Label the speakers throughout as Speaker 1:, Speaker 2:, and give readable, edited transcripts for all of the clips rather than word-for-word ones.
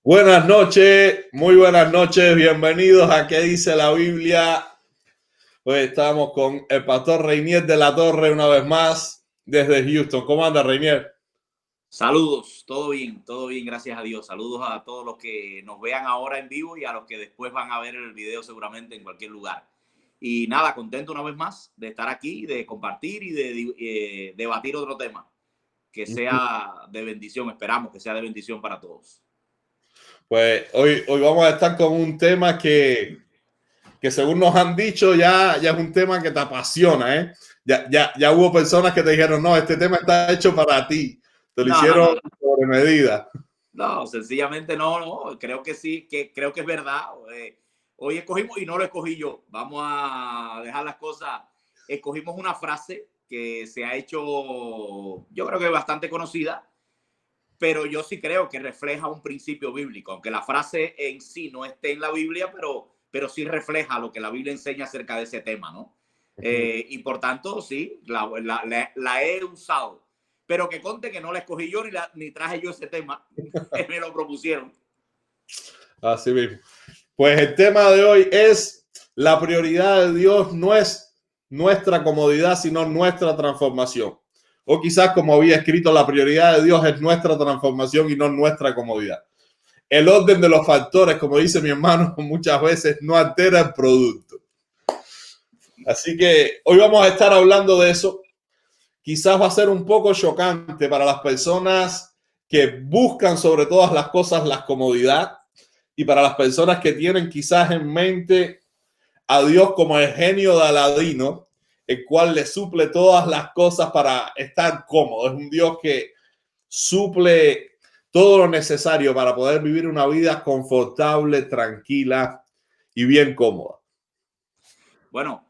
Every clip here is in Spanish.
Speaker 1: Buenas noches, muy buenas noches, bienvenidos a ¿Qué dice la Biblia? Hoy estamos con el pastor Reinier de la Torre una vez más desde Houston. ¿Cómo anda, Reinier?
Speaker 2: Saludos, todo bien, gracias a Dios. Saludos a todos los que nos vean ahora en vivo y a los que después van a ver el video seguramente en cualquier lugar. Y nada, contento una vez más de estar aquí, de compartir y de debatir otro tema que sea de bendición. Esperamos que sea de bendición para todos.
Speaker 1: Pues hoy vamos a estar con un tema que según nos han dicho ya es un tema que te apasiona, ¿eh? Ya hubo personas que te dijeron, no, este tema está hecho para ti. Te lo
Speaker 2: No, no,
Speaker 1: hicieron
Speaker 2: no,
Speaker 1: sobre medida.
Speaker 2: no, sencillamente no, creo que sí, creo que es verdad. Hoy escogimos y no lo escogí yo. Vamos a dejar las cosas. Escogimos una frase que se ha hecho, yo creo que bastante conocida, pero yo sí creo que refleja un principio bíblico, aunque la frase en sí no esté en la Biblia, pero sí refleja lo que la Biblia enseña acerca de ese tema, ¿no? Y por tanto, sí, la he usado, pero que conte que no la escogí yo ni traje yo ese tema, me lo propusieron.
Speaker 1: Así mismo. Pues el tema de hoy es: la prioridad de Dios no es nuestra comodidad, sino nuestra transformación. O quizás, como había escrito, la prioridad de Dios es nuestra transformación y no nuestra comodidad. El orden de los factores, como dice mi hermano, muchas veces no altera el producto. Así que hoy vamos a estar hablando de eso. Quizás va a ser un poco chocante para las personas que buscan sobre todas las cosas la comodidad, y para las personas que tienen quizás en mente a Dios como el genio de Aladino, el cual le suple todas las cosas para estar cómodo. Es un Dios que suple todo lo necesario para poder vivir una vida confortable, tranquila y bien cómoda.
Speaker 2: Bueno,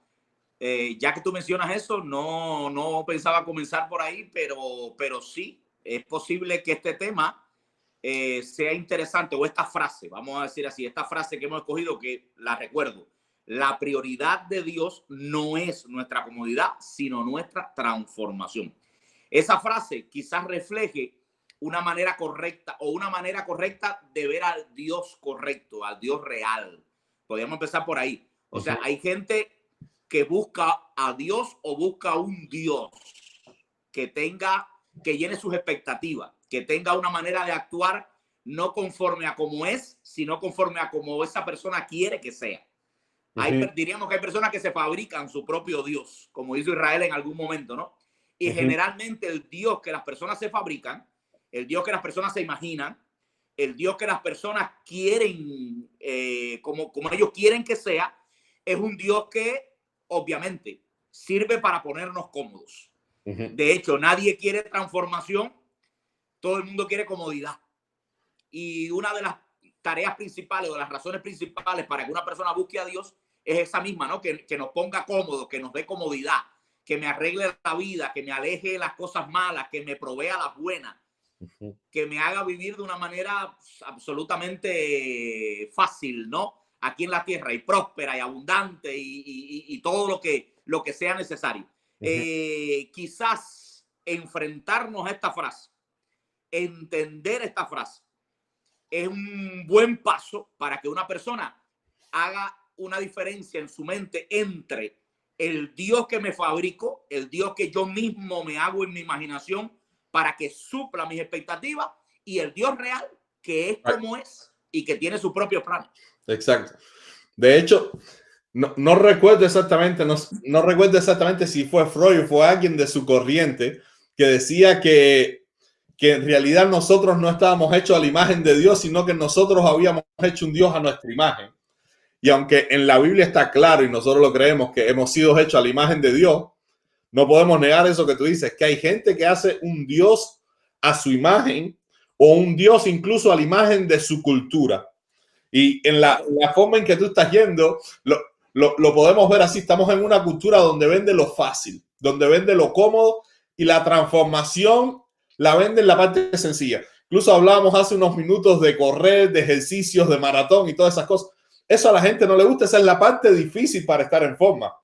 Speaker 2: ya que tú mencionas eso, no pensaba comenzar por ahí, pero sí, es posible que este tema sea interesante, o esta frase, vamos a decir así, esta frase que hemos escogido, que la recuerdo: la prioridad de Dios no es nuestra comodidad, sino nuestra transformación. Esa frase quizás refleje una manera correcta o una manera correcta de ver al Dios correcto, al Dios real. Podríamos empezar por ahí. O sea, hay gente que busca a Dios o busca un Dios que llene sus expectativas, que tenga una manera de actuar no conforme a cómo es, sino conforme a cómo esa persona quiere que sea. Diríamos que hay personas que se fabrican su propio Dios, como hizo Israel en algún momento, ¿no? Y generalmente el Dios que las personas se fabrican, el Dios que las personas se imaginan, el Dios que las personas quieren, como ellos quieren que sea, es un Dios que obviamente sirve para ponernos cómodos. De hecho, nadie quiere transformación, todo el mundo quiere comodidad. Y una de las tareas principales o de las razones principales para que una persona busque a Dios es esa misma, ¿no? Que nos ponga cómodo, que nos dé comodidad, que me arregle la vida, que me aleje de las cosas malas, que me provea las buenas, que me haga vivir de una manera absolutamente fácil, ¿no? Aquí en la tierra, y próspera y abundante y todo lo que sea necesario. Quizás enfrentarnos a esta frase, entender esta frase, es un buen paso para que una persona haga una diferencia en su mente entre el Dios que me fabrico, el Dios que yo mismo me hago en mi imaginación para que supla mis expectativas, y el Dios real que es como es y que tiene su propio plan.
Speaker 1: Exacto. De hecho, no recuerdo exactamente, no recuerdo exactamente si fue Freud o fue alguien de su corriente que decía que en realidad nosotros no estábamos hechos a la imagen de Dios, sino que nosotros habíamos hecho un Dios a nuestra imagen. Y aunque en la Biblia está claro y nosotros lo creemos que hemos sido hechos a la imagen de Dios, no podemos negar eso que tú dices, que hay gente que hace un Dios a su imagen o un Dios incluso a la imagen de su cultura. Y en la forma en que tú estás yendo, lo podemos ver así. Estamos en una cultura donde vende lo fácil, donde vende lo cómodo, y la transformación la vende en la parte sencilla. Incluso hablábamos hace unos minutos de correr, de ejercicios, de maratón y todas esas cosas. Eso a la gente no le gusta. Esa es la parte difícil para estar en forma.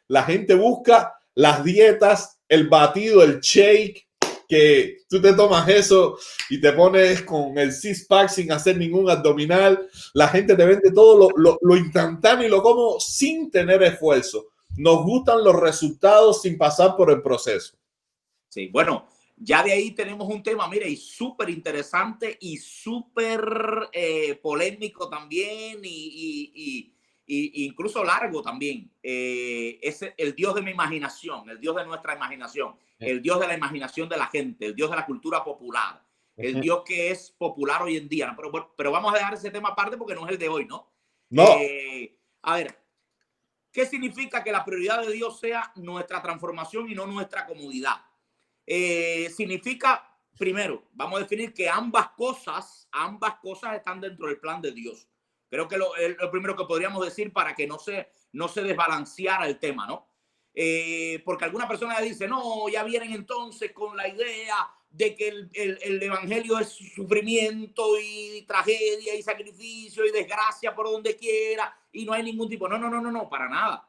Speaker 1: La gente busca las dietas, el batido, el shake, que tú te tomas eso y te pones con el six-pack sin hacer ningún abdominal. La gente te vende todo lo instantáneo y lo como sin tener esfuerzo. Nos gustan los resultados sin pasar por el proceso.
Speaker 2: Sí, bueno, ya de ahí tenemos un tema, mire, y súper interesante y súper polémico también y incluso largo también. Es el Dios de mi imaginación, el Dios de nuestra imaginación, el Dios de la imaginación de la gente, el Dios de la cultura popular, el Dios que es popular hoy en día. Pero vamos a dejar ese tema aparte porque no es el de hoy, ¿no?
Speaker 1: No.
Speaker 2: A ver, ¿qué significa que la prioridad de Dios sea nuestra transformación y no nuestra comodidad? Significa, primero, vamos a definir que ambas cosas están dentro del plan de Dios. Creo que es lo primero que podríamos decir para que no se desbalanceara el tema, ¿no? Porque alguna persona dice, no, ya vienen entonces con la idea de que el evangelio es sufrimiento y tragedia y sacrificio y desgracia por donde quiera y no hay ningún tipo. No, para nada.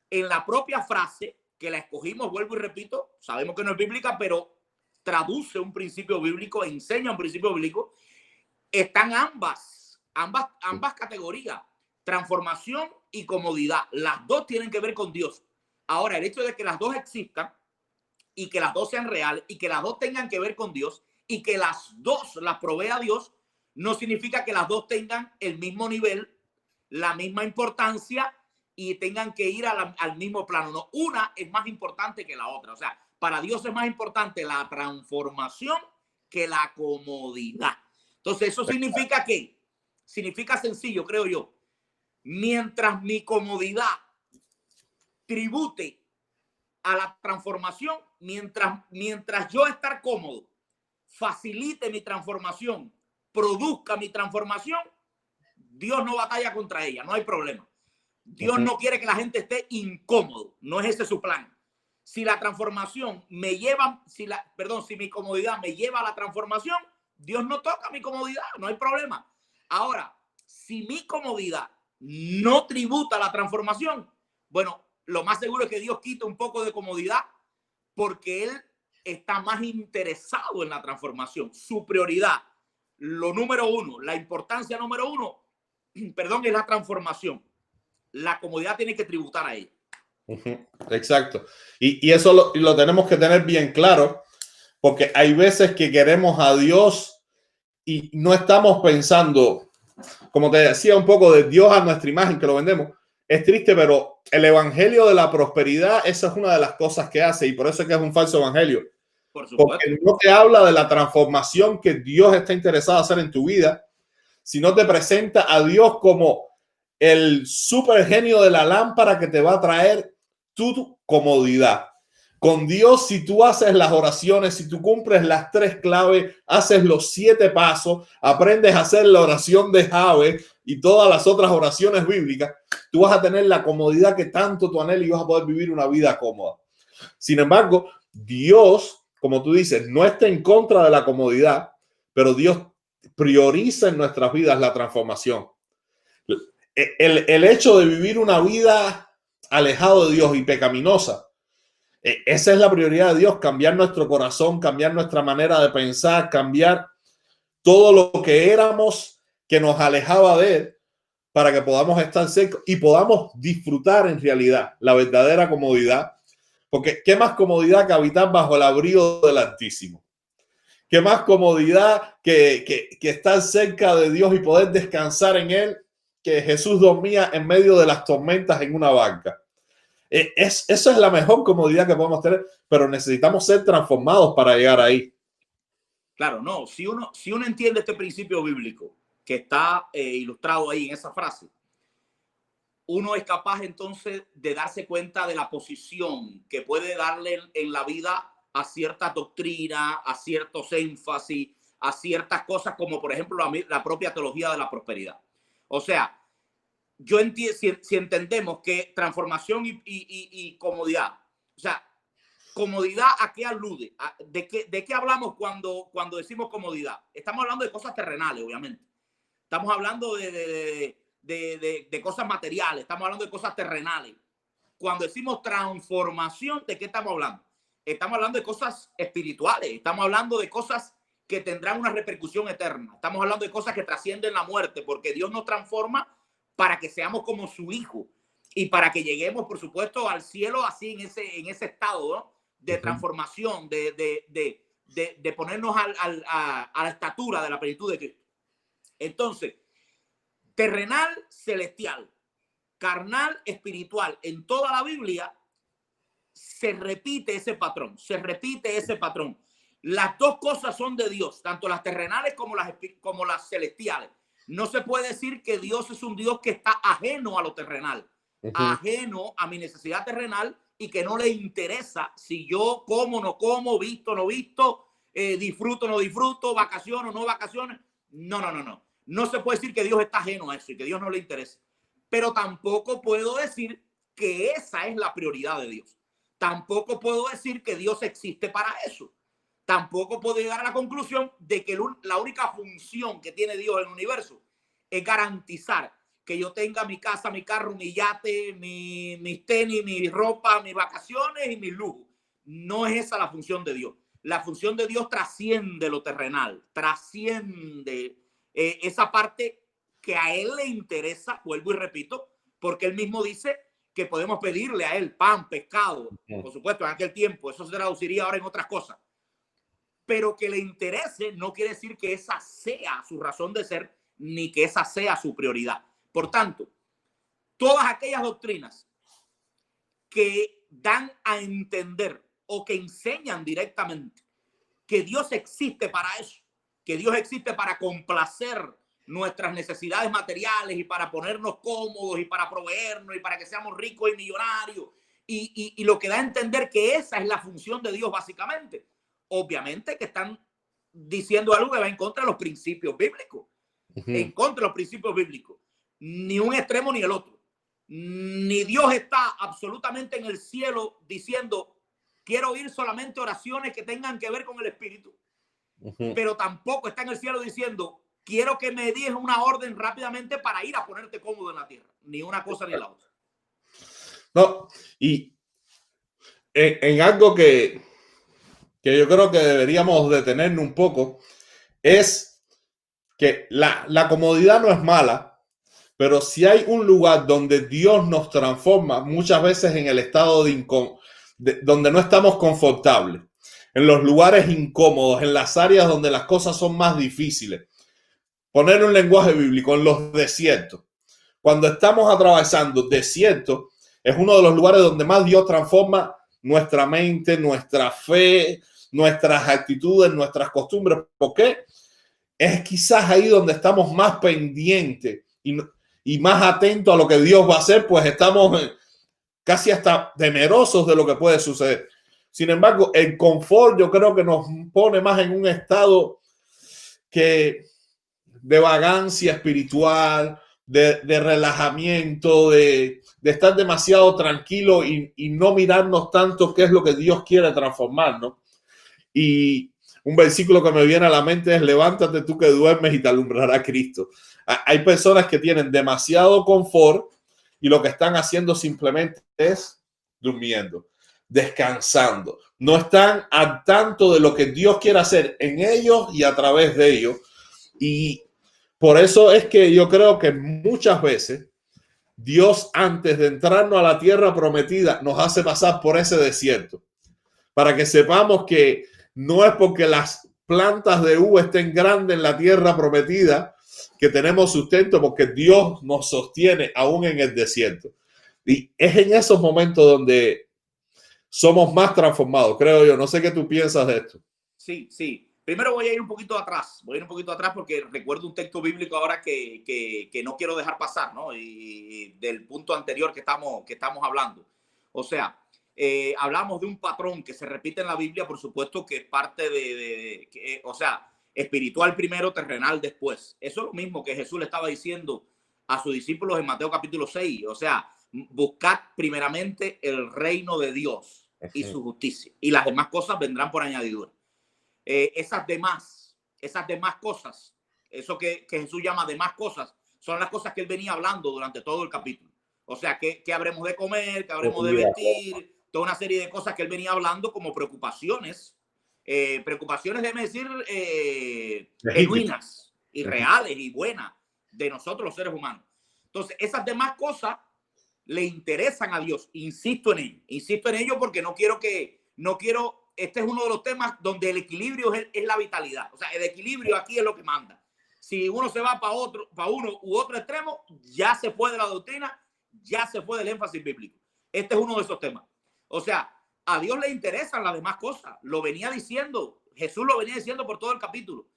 Speaker 2: En la propia frase que la escogimos, vuelvo y repito, sabemos que no es bíblica, pero traduce un principio bíblico, enseña un principio bíblico, están ambas categorías, transformación y comodidad. Las dos tienen que ver con Dios. Ahora, el hecho de que las dos existan y que las dos sean reales y que las dos tengan que ver con Dios y que las dos las provea Dios, no significa que las dos tengan el mismo nivel, la misma importancia y tengan que ir al mismo plano. No, una es más importante que la otra. O sea, para Dios es más importante la transformación que la comodidad. Entonces, eso significa que, significa sencillo, creo yo. Mientras mi comodidad tribute a la transformación, mientras yo estar cómodo facilite mi transformación, produzca mi transformación, Dios no batalla contra ella, no hay problema. Dios no quiere que la gente esté incómodo, no es ese su plan. Si la transformación me lleva, si mi comodidad me lleva a la transformación, Dios no toca mi comodidad, no hay problema. Ahora, si mi comodidad no tributa a la transformación, bueno, lo más seguro es que Dios quite un poco de comodidad porque Él está más interesado en la transformación. Su prioridad, lo número uno, la importancia número uno, es la transformación. La comodidad tiene que tributar a ella.
Speaker 1: Exacto. Y eso lo tenemos que tener bien claro, porque hay veces que queremos a Dios y no estamos pensando, como te decía, un poco de Dios a nuestra imagen, que lo vendemos. Es triste, pero el evangelio de la prosperidad, esa es una de las cosas que hace, y por eso es que es un falso evangelio.
Speaker 2: Por supuesto.
Speaker 1: Porque no te habla de la transformación que Dios está interesado en hacer en tu vida, sino te presenta a Dios como el super genio de la lámpara que te va a traer tu comodidad. Con Dios, si tú haces las oraciones, si tú cumples las 3 claves, haces los 7 pasos, aprendes a hacer la oración de Jabez y todas las otras oraciones bíblicas, tú vas a tener la comodidad que tanto tú anhelas y vas a poder vivir una vida cómoda. Sin embargo, Dios, como tú dices, no está en contra de la comodidad, pero Dios prioriza en nuestras vidas la transformación. El hecho de vivir una vida alejado de Dios y pecaminosa, esa es la prioridad de Dios, cambiar nuestro corazón, cambiar nuestra manera de pensar, cambiar todo lo que éramos que nos alejaba de Él para que podamos estar cerca y podamos disfrutar en realidad la verdadera comodidad. Porque qué más comodidad que habitar bajo el abrigo del Altísimo. Qué más comodidad que estar cerca de Dios y poder descansar en Él, que Jesús dormía en medio de las tormentas en una barca. Esa es la mejor comodidad que podemos tener, pero necesitamos ser transformados para llegar ahí.
Speaker 2: Claro, no. Si uno entiende este principio bíblico que está ilustrado ahí en esa frase, uno es capaz entonces de darse cuenta de la posición que puede darle en la vida a ciertas doctrinas, a ciertos énfasis, a ciertas cosas como por ejemplo la propia teología de la prosperidad. O sea, yo entiendo, si entendemos que transformación y comodidad, o sea, comodidad, ¿a qué alude? ¿De qué hablamos cuando decimos comodidad? Estamos hablando de cosas terrenales, obviamente. Estamos hablando de cosas materiales, estamos hablando de cosas terrenales. Cuando decimos transformación, ¿de qué estamos hablando? estamos hablando de cosas espirituales, estamos hablando de cosas que tendrán una repercusión eterna, estamos hablando de cosas que trascienden la muerte, porque Dios nos transforma para que seamos como su hijo y para que lleguemos, por supuesto, al cielo así en ese estado, ¿no?, de transformación, de ponernos a la estatura de la plenitud de Cristo. Entonces, terrenal, celestial, carnal, espiritual, en toda la Biblia se repite ese patrón, se repite ese patrón. Las dos cosas son de Dios, tanto las terrenales como las celestiales. No se puede decir que Dios es un Dios que está ajeno a lo terrenal, ajeno a mi necesidad terrenal, y que no le interesa si yo como, no como, visto, no visto, disfruto, no disfruto, vacaciono, no vacaciones. No. No se puede decir que Dios está ajeno a eso y que Dios no le interesa. Pero tampoco puedo decir que esa es la prioridad de Dios. Tampoco puedo decir que Dios existe para eso. Tampoco puedo llegar a la conclusión de que la única función que tiene Dios en el universo es garantizar que yo tenga mi casa, mi carro, mi yate, mis tenis, mi ropa, mis vacaciones y mis lujos. No es esa la función de Dios. La función de Dios trasciende lo terrenal, trasciende esa parte que a Él le interesa, vuelvo y repito, porque Él mismo dice que podemos pedirle a Él pan, pescado, por supuesto, en aquel tiempo, eso se traduciría ahora en otras cosas, pero que le interese no quiere decir que esa sea su razón de ser, ni que esa sea su prioridad. Por tanto, todas aquellas doctrinas que dan a entender o que enseñan directamente que Dios existe para eso, que Dios existe para complacer nuestras necesidades materiales y para ponernos cómodos y para proveernos y para que seamos ricos y millonarios, y lo que da a entender que esa es la función de Dios básicamente, obviamente que están diciendo algo que va en contra de los principios bíblicos, en contra de los principios bíblicos. Ni un extremo ni el otro. Ni Dios está absolutamente en el cielo diciendo quiero oír solamente oraciones que tengan que ver con el espíritu, pero tampoco está en el cielo diciendo quiero que me des una orden rápidamente para ir a ponerte cómodo en la tierra. Ni una cosa ni la otra.
Speaker 1: No, y en algo que yo creo que deberíamos detenernos un poco es que la comodidad no es mala. Pero si hay un lugar donde Dios nos transforma, muchas veces en el estado donde no estamos confortables, en los lugares incómodos, en las áreas donde las cosas son más difíciles. Poner un lenguaje bíblico, en los desiertos. Cuando estamos atravesando desiertos, es uno de los lugares donde más Dios transforma nuestra mente, nuestra fe, nuestras actitudes, nuestras costumbres. ¿Por qué? Es quizás ahí donde estamos más pendientes y más atentos a lo que Dios va a hacer, pues estamos casi hasta temerosos de lo que puede suceder. Sin embargo, el confort yo creo que nos pone más en un estado de vagancia espiritual, de relajamiento, de estar demasiado tranquilo y no mirarnos tanto qué es lo que Dios quiere transformarnos. Y un versículo que me viene a la mente es: levántate tú que duermes y te alumbrará Cristo. Hay personas que tienen demasiado confort y lo que están haciendo simplemente es durmiendo, descansando. No están al tanto de lo que Dios quiere hacer en ellos y a través de ellos. Y por eso es que yo creo que muchas veces Dios, antes de entrarnos a la tierra prometida, nos hace pasar por ese desierto para que sepamos que no es porque las plantas de uva estén grandes en la tierra prometida que tenemos sustento, porque Dios nos sostiene aún en el desierto. Y es en esos momentos donde somos más transformados, creo yo. No sé qué tú piensas de esto.
Speaker 2: Sí. Primero voy a ir un poquito atrás. Voy a ir un poquito atrás porque recuerdo un texto bíblico ahora que no quiero dejar pasar, ¿no? Y del punto anterior que estamos hablando. O sea, hablamos de un patrón que se repite en la Biblia, por supuesto, que es parte o sea, espiritual primero, terrenal después. Eso es lo mismo que Jesús le estaba diciendo a sus discípulos en Mateo capítulo 6. O sea, buscad primeramente el reino de Dios y su justicia, y las demás cosas vendrán por añadidura. Esas demás cosas, eso que Jesús llama demás cosas, son las cosas que él venía hablando durante todo el capítulo. O sea, ¿qué habremos de comer? ¿Qué habremos de vestir? toda una serie de cosas que él venía hablando como preocupaciones, déjeme decir, genuinas y reales y buenas de nosotros los seres humanos. Entonces, esas demás cosas le interesan a Dios. Insisto en ello porque no quiero, este es uno de los temas donde el equilibrio es la vitalidad. O sea, el equilibrio aquí es lo que manda. Si uno se va para uno u otro extremo, ya se fue de la doctrina, ya se fue del énfasis bíblico. Este es uno de esos temas. O sea, a Dios le interesan las demás cosas. Lo venía diciendo, Jesús lo venía diciendo por todo el capítulo.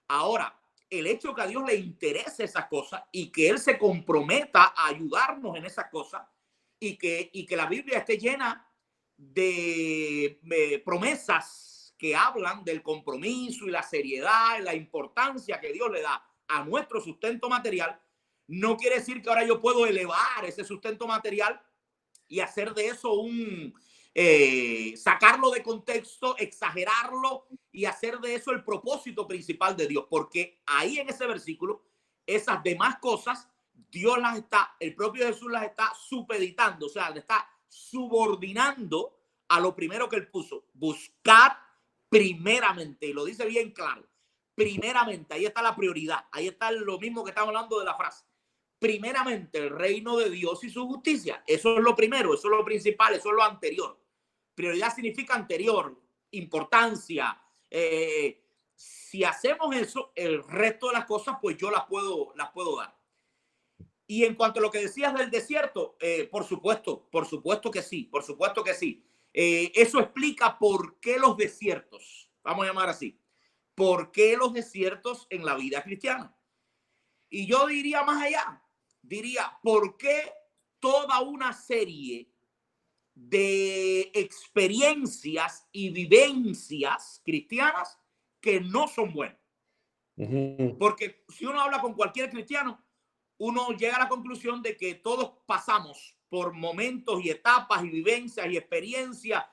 Speaker 2: Ahora, el hecho que a Dios le interese esas cosas y que Él se comprometa a ayudarnos en esas cosas y que la Biblia esté llena de promesas que hablan del compromiso y la seriedad y la importancia que Dios le da a nuestro sustento material, no quiere decir que ahora yo puedo elevar ese sustento material y hacer de eso sacarlo de contexto, exagerarlo y hacer de eso el propósito principal de Dios, porque ahí en ese versículo, esas demás cosas, el propio Jesús las está supeditando, o sea, le está subordinando a lo primero que él puso: buscar primeramente, y lo dice bien claro, primeramente, ahí está la prioridad, ahí está lo mismo que estamos hablando de la frase. Primeramente el reino de Dios y su justicia. Eso es lo primero, eso es lo principal, eso es lo anterior. Prioridad significa anterior, importancia. Si hacemos eso, el resto de las cosas, pues yo las puedo dar. Y en cuanto a lo que decías del desierto, por supuesto que sí, eso explica por qué los desiertos, vamos a llamar así, por qué los desiertos en la vida cristiana. Y yo diría más allá, ¿por qué toda una serie de experiencias y vivencias cristianas que no son buenas? Porque si uno habla con cualquier cristiano, uno llega a la conclusión de que todos pasamos por momentos y etapas y vivencias y experiencias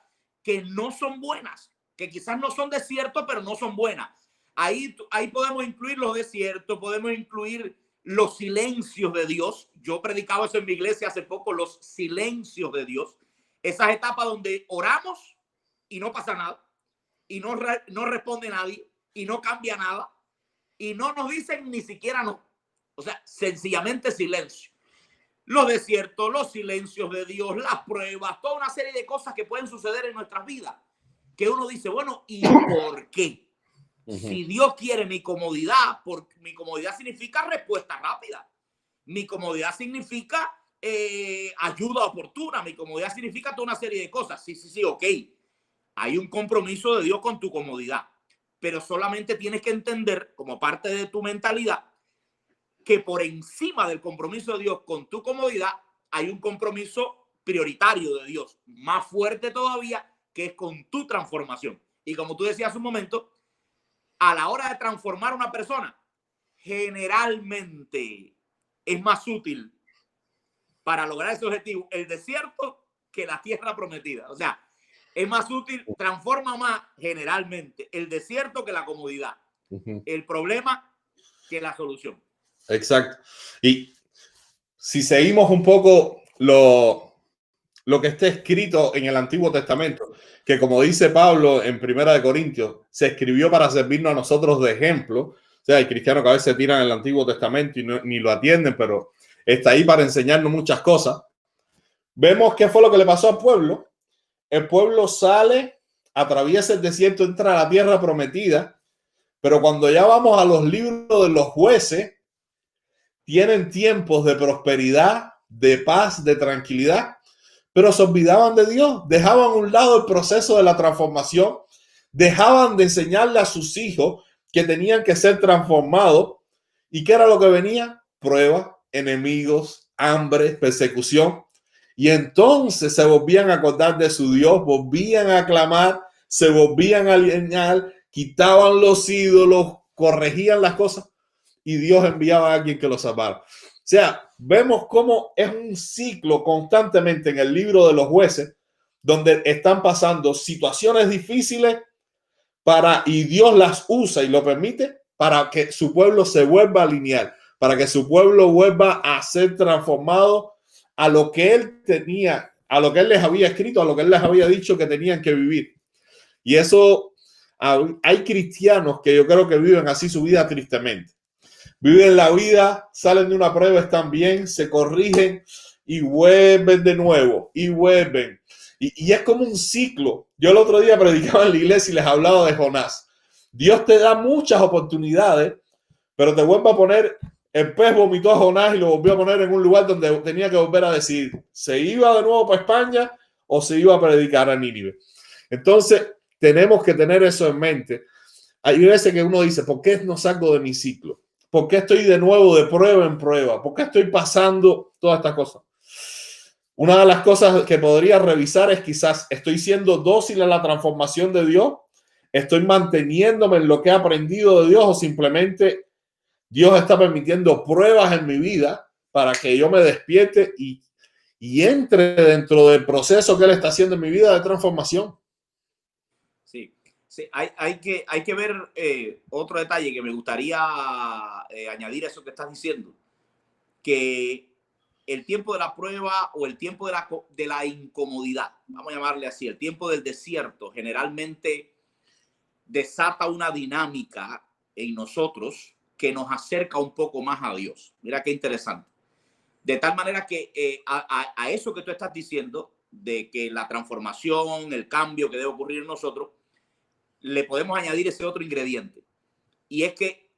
Speaker 2: que no son buenas, que quizás no son desiertos, pero no son buenas. Ahí podemos incluir los desiertos, podemos incluir los silencios de Dios. Yo predicaba eso en mi iglesia hace poco, los silencios de Dios. Esas etapas donde oramos y no pasa nada, y no responde nadie, y no cambia nada, y no nos dicen ni siquiera no. O sea, sencillamente silencio. Los desiertos, los silencios de Dios, las pruebas, toda una serie de cosas que pueden suceder en nuestras vidas, que uno dice, bueno, ¿y por qué? Si Dios quiere mi comodidad, porque mi comodidad significa respuesta rápida. Mi comodidad significa ayuda oportuna. Mi comodidad significa toda una serie de cosas. Sí, ok. Hay un compromiso de Dios con tu comodidad, pero solamente tienes que entender, como parte de tu mentalidad, que por encima del compromiso de Dios con tu comodidad hay un compromiso prioritario de Dios, más fuerte todavía, que es con tu transformación. Y como tú decías hace un momento, a la hora de transformar a una persona, generalmente es más útil para lograr ese objetivo el desierto que la tierra prometida. O sea, es más útil, transforma más generalmente el desierto que la comodidad. El problema que la solución.
Speaker 1: Exacto. Y si seguimos un poco lo que está escrito en el Antiguo Testamento, que como dice Pablo en Primera de Corintios, se escribió para servirnos a nosotros de ejemplo. O sea, hay cristianos que a veces tiran el Antiguo Testamento y ni lo atienden, pero está ahí para enseñarnos muchas cosas. Vemos qué fue lo que le pasó al pueblo. El pueblo sale, atraviesa el desierto, entra a la tierra prometida, pero cuando ya vamos a los libros de los jueces, tienen tiempos de prosperidad, de paz, de tranquilidad, pero se olvidaban de Dios, dejaban a un lado el proceso de la transformación, dejaban de enseñarle a sus hijos que tenían que ser transformados. ¿Y qué era lo que venía? Pruebas, enemigos, hambre, persecución. Y entonces se volvían a acordar de su Dios, volvían a clamar, se volvían a alinear, quitaban los ídolos, corregían las cosas y Dios enviaba a alguien que los salvara. O sea, vemos cómo es un ciclo constantemente en el libro de los jueces, donde están pasando situaciones difíciles y Dios las usa y lo permite para que su pueblo se vuelva a alinear, para que su pueblo vuelva a ser transformado a lo que él tenía, a lo que Él les había escrito, a lo que Él les había dicho que tenían que vivir. Y eso, hay cristianos que yo creo que viven así su vida tristemente. Viven la vida, salen de una prueba, están bien, se corrigen y vuelven de nuevo y vuelven. Y es como un ciclo. Yo el otro día predicaba en la iglesia y les hablaba de Jonás. Dios te da muchas oportunidades, pero te vuelve a poner, el pez vomitó a Jonás y lo volvió a poner en un lugar donde tenía que volver a decidir, ¿se iba de nuevo para España o se iba a predicar a Nínive? Entonces, tenemos que tener eso en mente. Hay veces que uno dice, ¿por qué no salgo de mi ciclo? ¿Por qué estoy de nuevo de prueba en prueba? ¿Por qué estoy pasando todas estas cosas? Una de las cosas que podría revisar es quizás estoy siendo dócil a la transformación de Dios, estoy manteniéndome en lo que he aprendido de Dios o simplemente Dios está permitiendo pruebas en mi vida para que yo me despierte y entre dentro del proceso que Él está haciendo en mi vida de transformación.
Speaker 2: Sí, sí, hay que ver otro detalle que me gustaría añadir a eso que estás diciendo, que el tiempo de la prueba o el tiempo de la incomodidad, vamos a llamarle así, el tiempo del desierto, generalmente desata una dinámica en nosotros que nos acerca un poco más a Dios. Mira qué interesante. De tal manera que a eso que tú estás diciendo, de que la transformación, el cambio que debe ocurrir en nosotros, le podemos añadir ese otro ingrediente. Y es que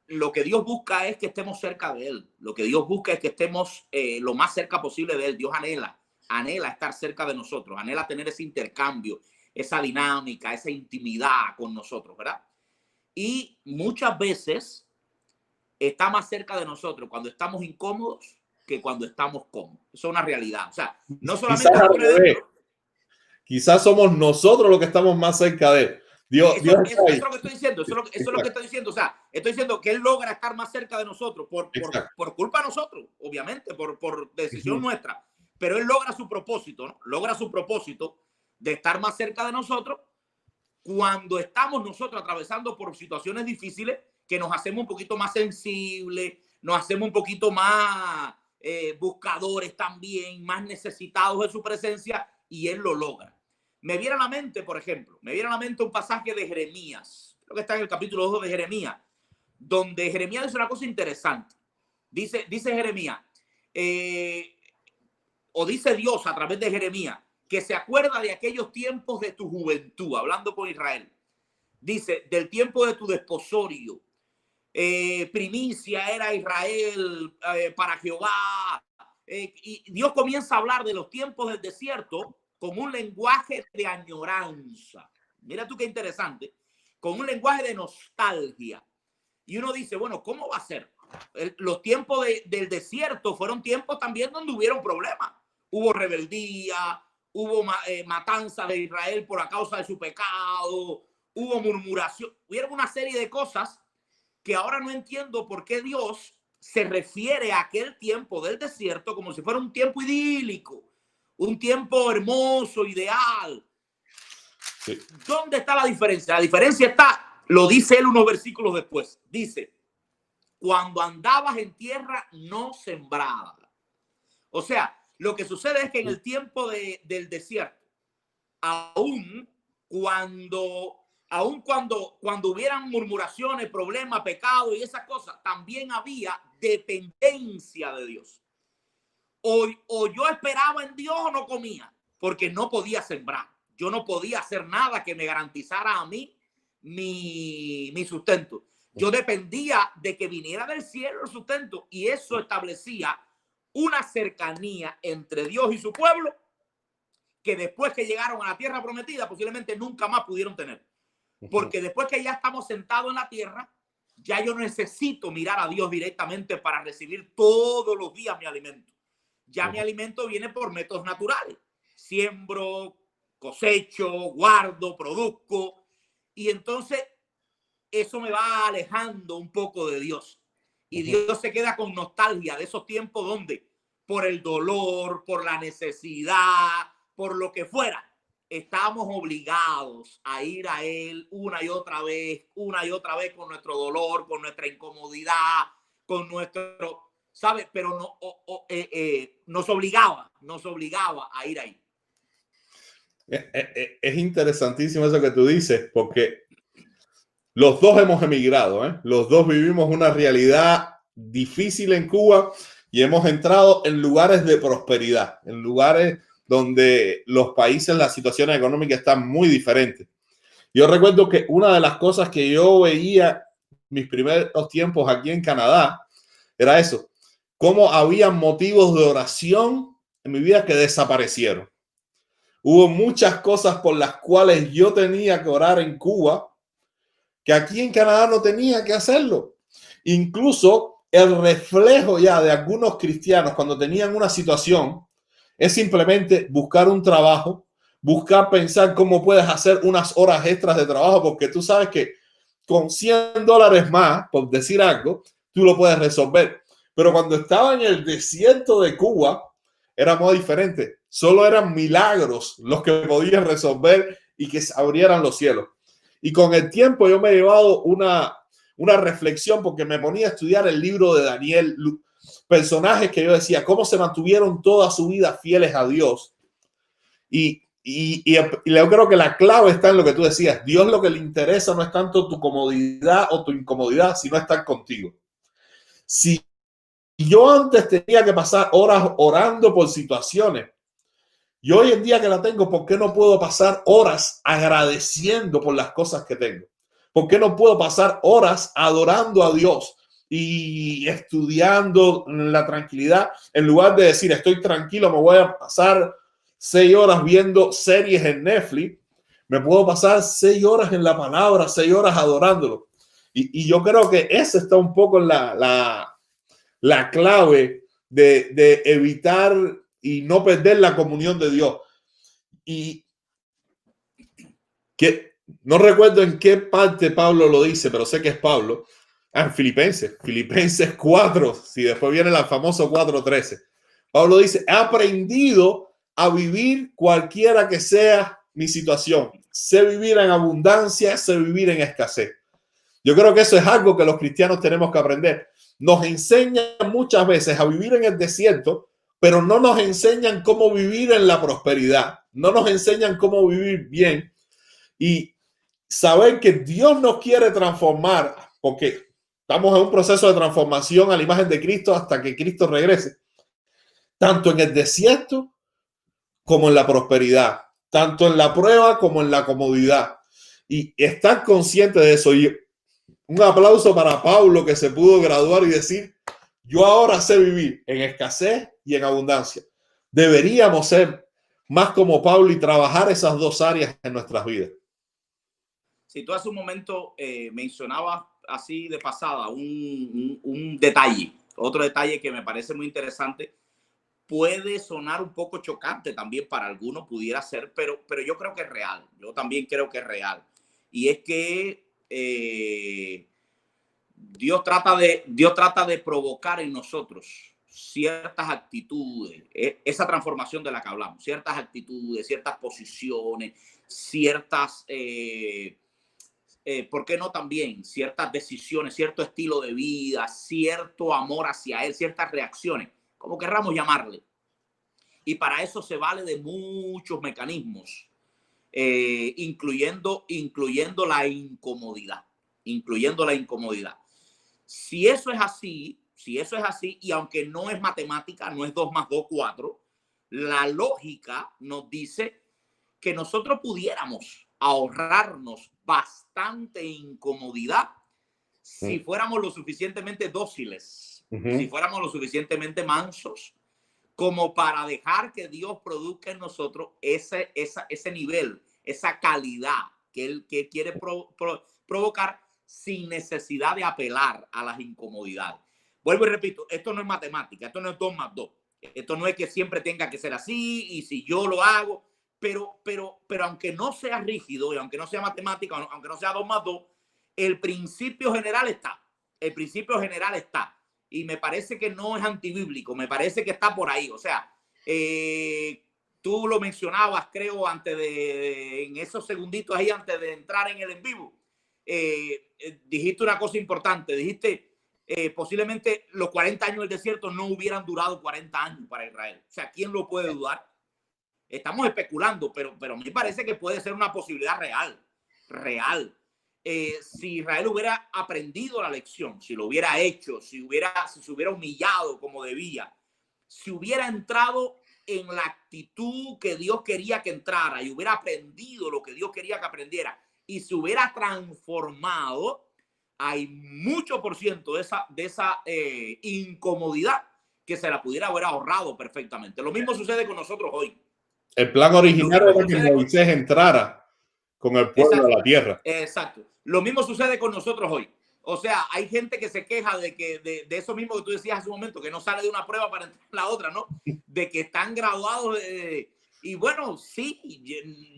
Speaker 2: lo que Dios busca es que estemos cerca de Él. Lo que Dios busca es que estemos lo más cerca posible de Él. Dios anhela estar cerca de nosotros, anhela tener ese intercambio, esa dinámica, esa intimidad con nosotros, ¿verdad? Y muchas veces está más cerca de nosotros cuando estamos incómodos que cuando estamos cómodos. Eso es una realidad. O sea, no solamente
Speaker 1: quizás somos nosotros los que estamos más cerca de Él. Dios
Speaker 2: eso es lo que estoy diciendo. Eso es lo que estoy diciendo. O sea, estoy diciendo que Él logra estar más cerca de nosotros por culpa de nosotros, obviamente, por decisión nuestra. Pero Él logra su propósito, ¿no? Logra su propósito de estar más cerca de nosotros cuando estamos nosotros atravesando por situaciones difíciles, que nos hacemos un poquito más sensibles, nos hacemos un poquito más buscadores también, más necesitados de su presencia, y Él lo logra. Me viene a la mente, por ejemplo, un pasaje de Jeremías, creo que está en el capítulo 2 de Jeremías, donde Jeremías dice una cosa interesante. Dice Jeremías, o dice Dios a través de Jeremías, que se acuerda de aquellos tiempos de tu juventud, hablando con Israel. Dice, del tiempo de tu desposorio, primicia era Israel para Jehová. Y Dios comienza a hablar de los tiempos del desierto con un lenguaje de añoranza. Mira tú qué interesante, con un lenguaje de nostalgia. Y uno dice, bueno, ¿cómo va a ser? Los tiempos del desierto fueron tiempos también donde hubieron problemas. Hubo rebeldía, hubo matanza de Israel por causa de su pecado, hubo murmuración, hubieron una serie de cosas que ahora no entiendo por qué Dios se refiere a aquel tiempo del desierto como si fuera un tiempo idílico, un tiempo hermoso, ideal. Sí. ¿Dónde está la diferencia? La diferencia está, lo dice él unos versículos después. Dice, cuando andabas en tierra no sembrada. O sea, lo que sucede es que en el tiempo del desierto, aún cuando hubieran murmuraciones, problemas, pecado y esas cosas, también había dependencia de Dios. O yo esperaba en Dios o no comía, porque no podía sembrar. Yo no podía hacer nada que me garantizara a mí mi sustento. Yo dependía de que viniera del cielo el sustento, y eso establecía una cercanía entre Dios y su pueblo que después que llegaron a la tierra prometida posiblemente nunca más pudieron tener. Porque después que ya estamos sentados en la tierra, ya yo no necesito mirar a Dios directamente para recibir todos los días mi alimento. Ya mi alimento viene por métodos naturales. Siembro, cosecho, guardo, produzco. Y entonces eso me va alejando un poco de Dios. Y Dios se queda con nostalgia de esos tiempos donde por el dolor, por la necesidad, por lo que fuera, estábamos obligados a ir a Él una y otra vez con nuestro dolor, con nuestra incomodidad, con nuestro... ¿sabes? Pero no, nos obligaba a ir ahí.
Speaker 1: Es interesantísimo eso que tú dices, porque los dos hemos emigrado, ¿eh? Los dos vivimos una realidad difícil en Cuba y hemos entrado en lugares de prosperidad, en lugares donde los países, las situaciones económicas están muy diferentes. Yo recuerdo que una de las cosas que yo veía mis primeros tiempos aquí en Canadá era eso, cómo había motivos de oración en mi vida que desaparecieron. Hubo muchas cosas por las cuales yo tenía que orar en Cuba que aquí en Canadá no tenía que hacerlo. Incluso el reflejo ya de algunos cristianos cuando tenían una situación es simplemente buscar un trabajo, buscar pensar cómo puedes hacer unas horas extras de trabajo, porque tú sabes que con $100 más, por decir algo, tú lo puedes resolver. Pero cuando estaba en el desierto de Cuba, era muy diferente. Solo eran milagros los que podían resolver y que se abrieran los cielos. Y con el tiempo yo me he llevado una reflexión porque me ponía a estudiar el libro de Daniel, personajes que yo decía, cómo se mantuvieron toda su vida fieles a Dios. Y yo creo que la clave está en lo que tú decías. Dios lo que le interesa no es tanto tu comodidad o tu incomodidad, sino estar contigo. Si yo antes tenía que pasar horas orando por situaciones, y hoy en día que la tengo, ¿por qué no puedo pasar horas agradeciendo por las cosas que tengo? ¿Por qué no puedo pasar horas adorando a Dios y estudiando en la tranquilidad? En lugar de decir, estoy tranquilo, me voy a pasar 6 horas viendo series en Netflix, me puedo pasar 6 horas en la palabra, 6 horas adorándolo. Y yo creo que esa está un poco en la clave de evitar y no perder la comunión de Dios. Y que no recuerdo en qué parte Pablo lo dice, pero sé que es Pablo. En Filipenses 4, si después viene el famoso 4:13. Pablo dice, he aprendido a vivir cualquiera que sea mi situación. Sé vivir en abundancia, sé vivir en escasez. Yo creo que eso es algo que los cristianos tenemos que aprender. Nos enseñan muchas veces a vivir en el desierto, pero no nos enseñan cómo vivir en la prosperidad. No nos enseñan cómo vivir bien. Y saber que Dios nos quiere transformar, porque estamos en un proceso de transformación a la imagen de Cristo hasta que Cristo regrese, tanto en el desierto como en la prosperidad, tanto en la prueba como en la comodidad. Y estar consciente de eso. Y un aplauso para Pablo, que se pudo graduar y decir, yo ahora sé vivir en escasez y en abundancia. Deberíamos ser más como Pablo y trabajar esas dos áreas en nuestras vidas.
Speaker 2: Si tú hace un momento mencionabas así de pasada un detalle, otro detalle que me parece muy interesante, puede sonar un poco chocante también para algunos, pudiera ser, pero yo creo que es real. Yo también creo que es real. Y es que Dios trata de provocar en nosotros ciertas actitudes, esa transformación de la que hablamos, ciertas actitudes, ciertas posiciones, ciertas, ¿por qué no también? Ciertas decisiones, cierto estilo de vida, cierto amor hacia Él, ciertas reacciones, como querramos llamarle. Y para eso se vale de muchos mecanismos, incluyendo la incomodidad, Si eso es así, y aunque no es matemática, no es 2 más 2, 4, la lógica nos dice que nosotros pudiéramos ahorrarnos bastante incomodidad si fuéramos lo suficientemente dóciles, si fuéramos lo suficientemente mansos, como para dejar que Dios produzca en nosotros ese nivel, esa calidad que Él quiere provocar sin necesidad de apelar a las incomodidades. Vuelvo y repito, esto no es matemática, esto no es 2 más 2. Esto no es que siempre tenga que ser así y si yo lo hago, pero aunque no sea rígido y aunque no sea matemática, aunque no sea 2 más 2, el principio general está. El principio general está. Y me parece que no es antibíblico, me parece que está por ahí. O sea, tú lo mencionabas, creo, en esos segunditos ahí, antes de entrar en el en vivo. Dijiste una cosa importante, dijiste, posiblemente los 40 años del desierto no hubieran durado 40 años para Israel. O sea, ¿quién lo puede dudar? Estamos especulando, pero a mí parece que puede ser una posibilidad real. Si Israel hubiera aprendido la lección, si lo hubiera hecho, si se hubiera humillado como debía, si hubiera entrado en la actitud que Dios quería que entrara y hubiera aprendido lo que Dios quería que aprendiera y se hubiera transformado, hay mucho por ciento de esa incomodidad que se la pudiera haber ahorrado perfectamente. Lo mismo sucede con nosotros hoy.
Speaker 1: El plan original era que Moisés entrara con el pueblo a la tierra.
Speaker 2: Exacto. Lo mismo sucede con nosotros hoy. O sea, hay gente que se queja de eso mismo que tú decías hace un momento, que no sale de una prueba para entrar en la otra, ¿no? De que están graduados. Y bueno, sí,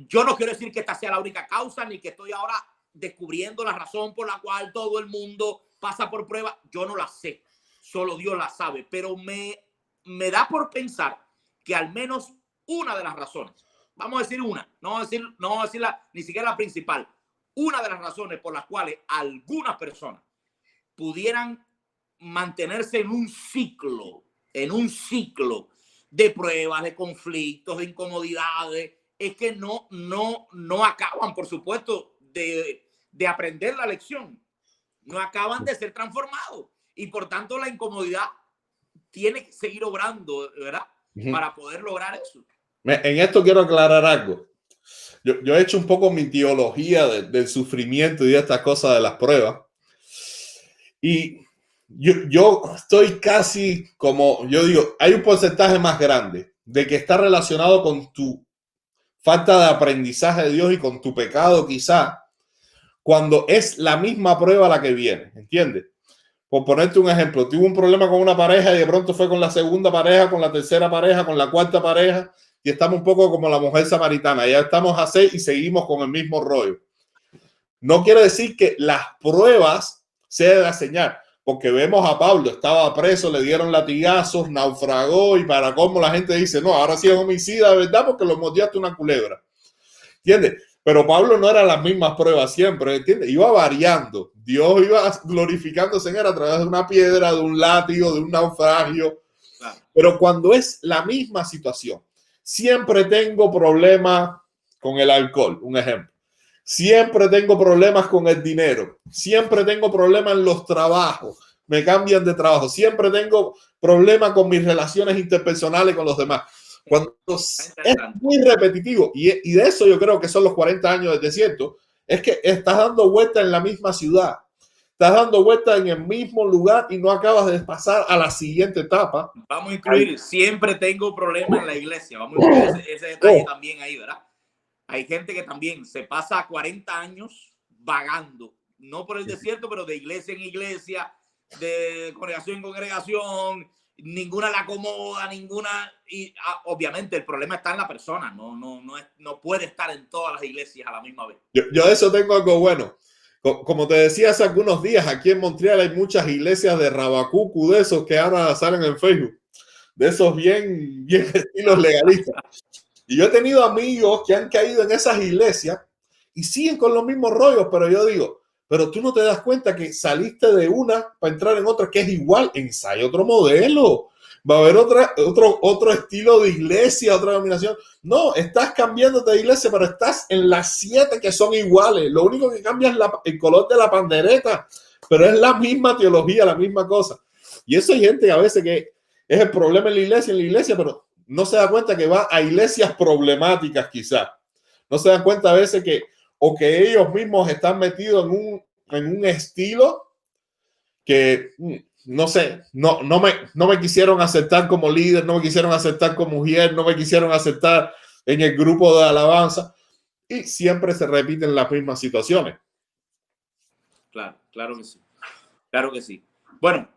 Speaker 2: yo no quiero decir que esta sea la única causa, ni que estoy ahora descubriendo la razón por la cual todo el mundo pasa por prueba. Yo no la sé, solo Dios la sabe. Pero me da por pensar que al menos una de las razones, vamos a decir una, no vamos a decir ni siquiera la principal, una de las razones por las cuales algunas personas pudieran mantenerse en un ciclo de pruebas, de conflictos, de incomodidades, es que no acaban, por supuesto, de aprender la lección, no acaban de ser transformados y por tanto la incomodidad tiene que seguir obrando, ¿verdad? Para poder lograr eso.
Speaker 1: En esto quiero aclarar algo. Yo he hecho un poco mi teología del sufrimiento y de estas cosas de las pruebas. Y yo estoy casi como, yo digo, hay un porcentaje más grande de que está relacionado con tu falta de aprendizaje de Dios y con tu pecado quizá, cuando es la misma prueba la que viene, ¿entiendes? Por ponerte un ejemplo, tuve un problema con una pareja y de pronto fue con la segunda pareja, con la tercera pareja, con la cuarta pareja, y estamos un poco como la mujer samaritana, ya estamos a 6 y seguimos con el mismo rollo. No quiere decir que las pruebas sean la señal, porque vemos a Pablo, estaba preso, le dieron latigazos, naufragó y para cómo la gente dice, no, ahora sí es homicida, de verdad, porque lo mordiaste una culebra. ¿Entiendes? Pero Pablo no era las mismas pruebas siempre, ¿entiendes? Iba variando. Dios iba glorificándose en él a través de una piedra, de un látigo, de un naufragio. Claro. Pero cuando es la misma situación, siempre tengo problemas con el alcohol, un ejemplo. Siempre tengo problemas con el dinero. Siempre tengo problemas en los trabajos. Me cambian de trabajo. Siempre tengo problemas con mis relaciones interpersonales con los demás. Cuando es muy repetitivo, y de eso yo creo que son los 40 años del desierto, es que estás dando vueltas en la misma ciudad, estás dando vueltas en el mismo lugar y no acabas de pasar a la siguiente etapa.
Speaker 2: Vamos a incluir, siempre tengo problemas en la iglesia, vamos a incluir ese detalle también ahí, ¿verdad? Hay gente que también se pasa 40 años vagando, no por el desierto, pero de iglesia en iglesia, de congregación en congregación, ninguna la acomoda, ninguna, y obviamente el problema está en la persona, no puede estar en todas las iglesias a la misma vez.
Speaker 1: Yo de eso tengo algo bueno. Como te decía hace algunos días, aquí en Montreal hay muchas iglesias de rabacucu, de esos que ahora salen en Facebook, de esos bien estilos legalistas. Y yo he tenido amigos que han caído en esas iglesias y siguen con los mismos rollos, pero yo digo, pero tú no te das cuenta que saliste de una para entrar en otra que es igual, ensaya otro modelo, va a haber otro estilo de iglesia, otra denominación. No, estás cambiando de iglesia, pero estás en las 7 que son iguales. Lo único que cambia es el color de la pandereta, pero es la misma teología, la misma cosa. Y eso hay gente que a veces que es el problema en la iglesia, pero no se da cuenta que va a iglesias problemáticas quizás. No se dan cuenta a veces que ellos mismos están metidos en un estilo que, no sé, no me quisieron aceptar como líder, no me quisieron aceptar como mujer, no me quisieron aceptar en el grupo de alabanza y siempre se repiten las mismas situaciones.
Speaker 2: Claro que sí. Claro que sí. Bueno,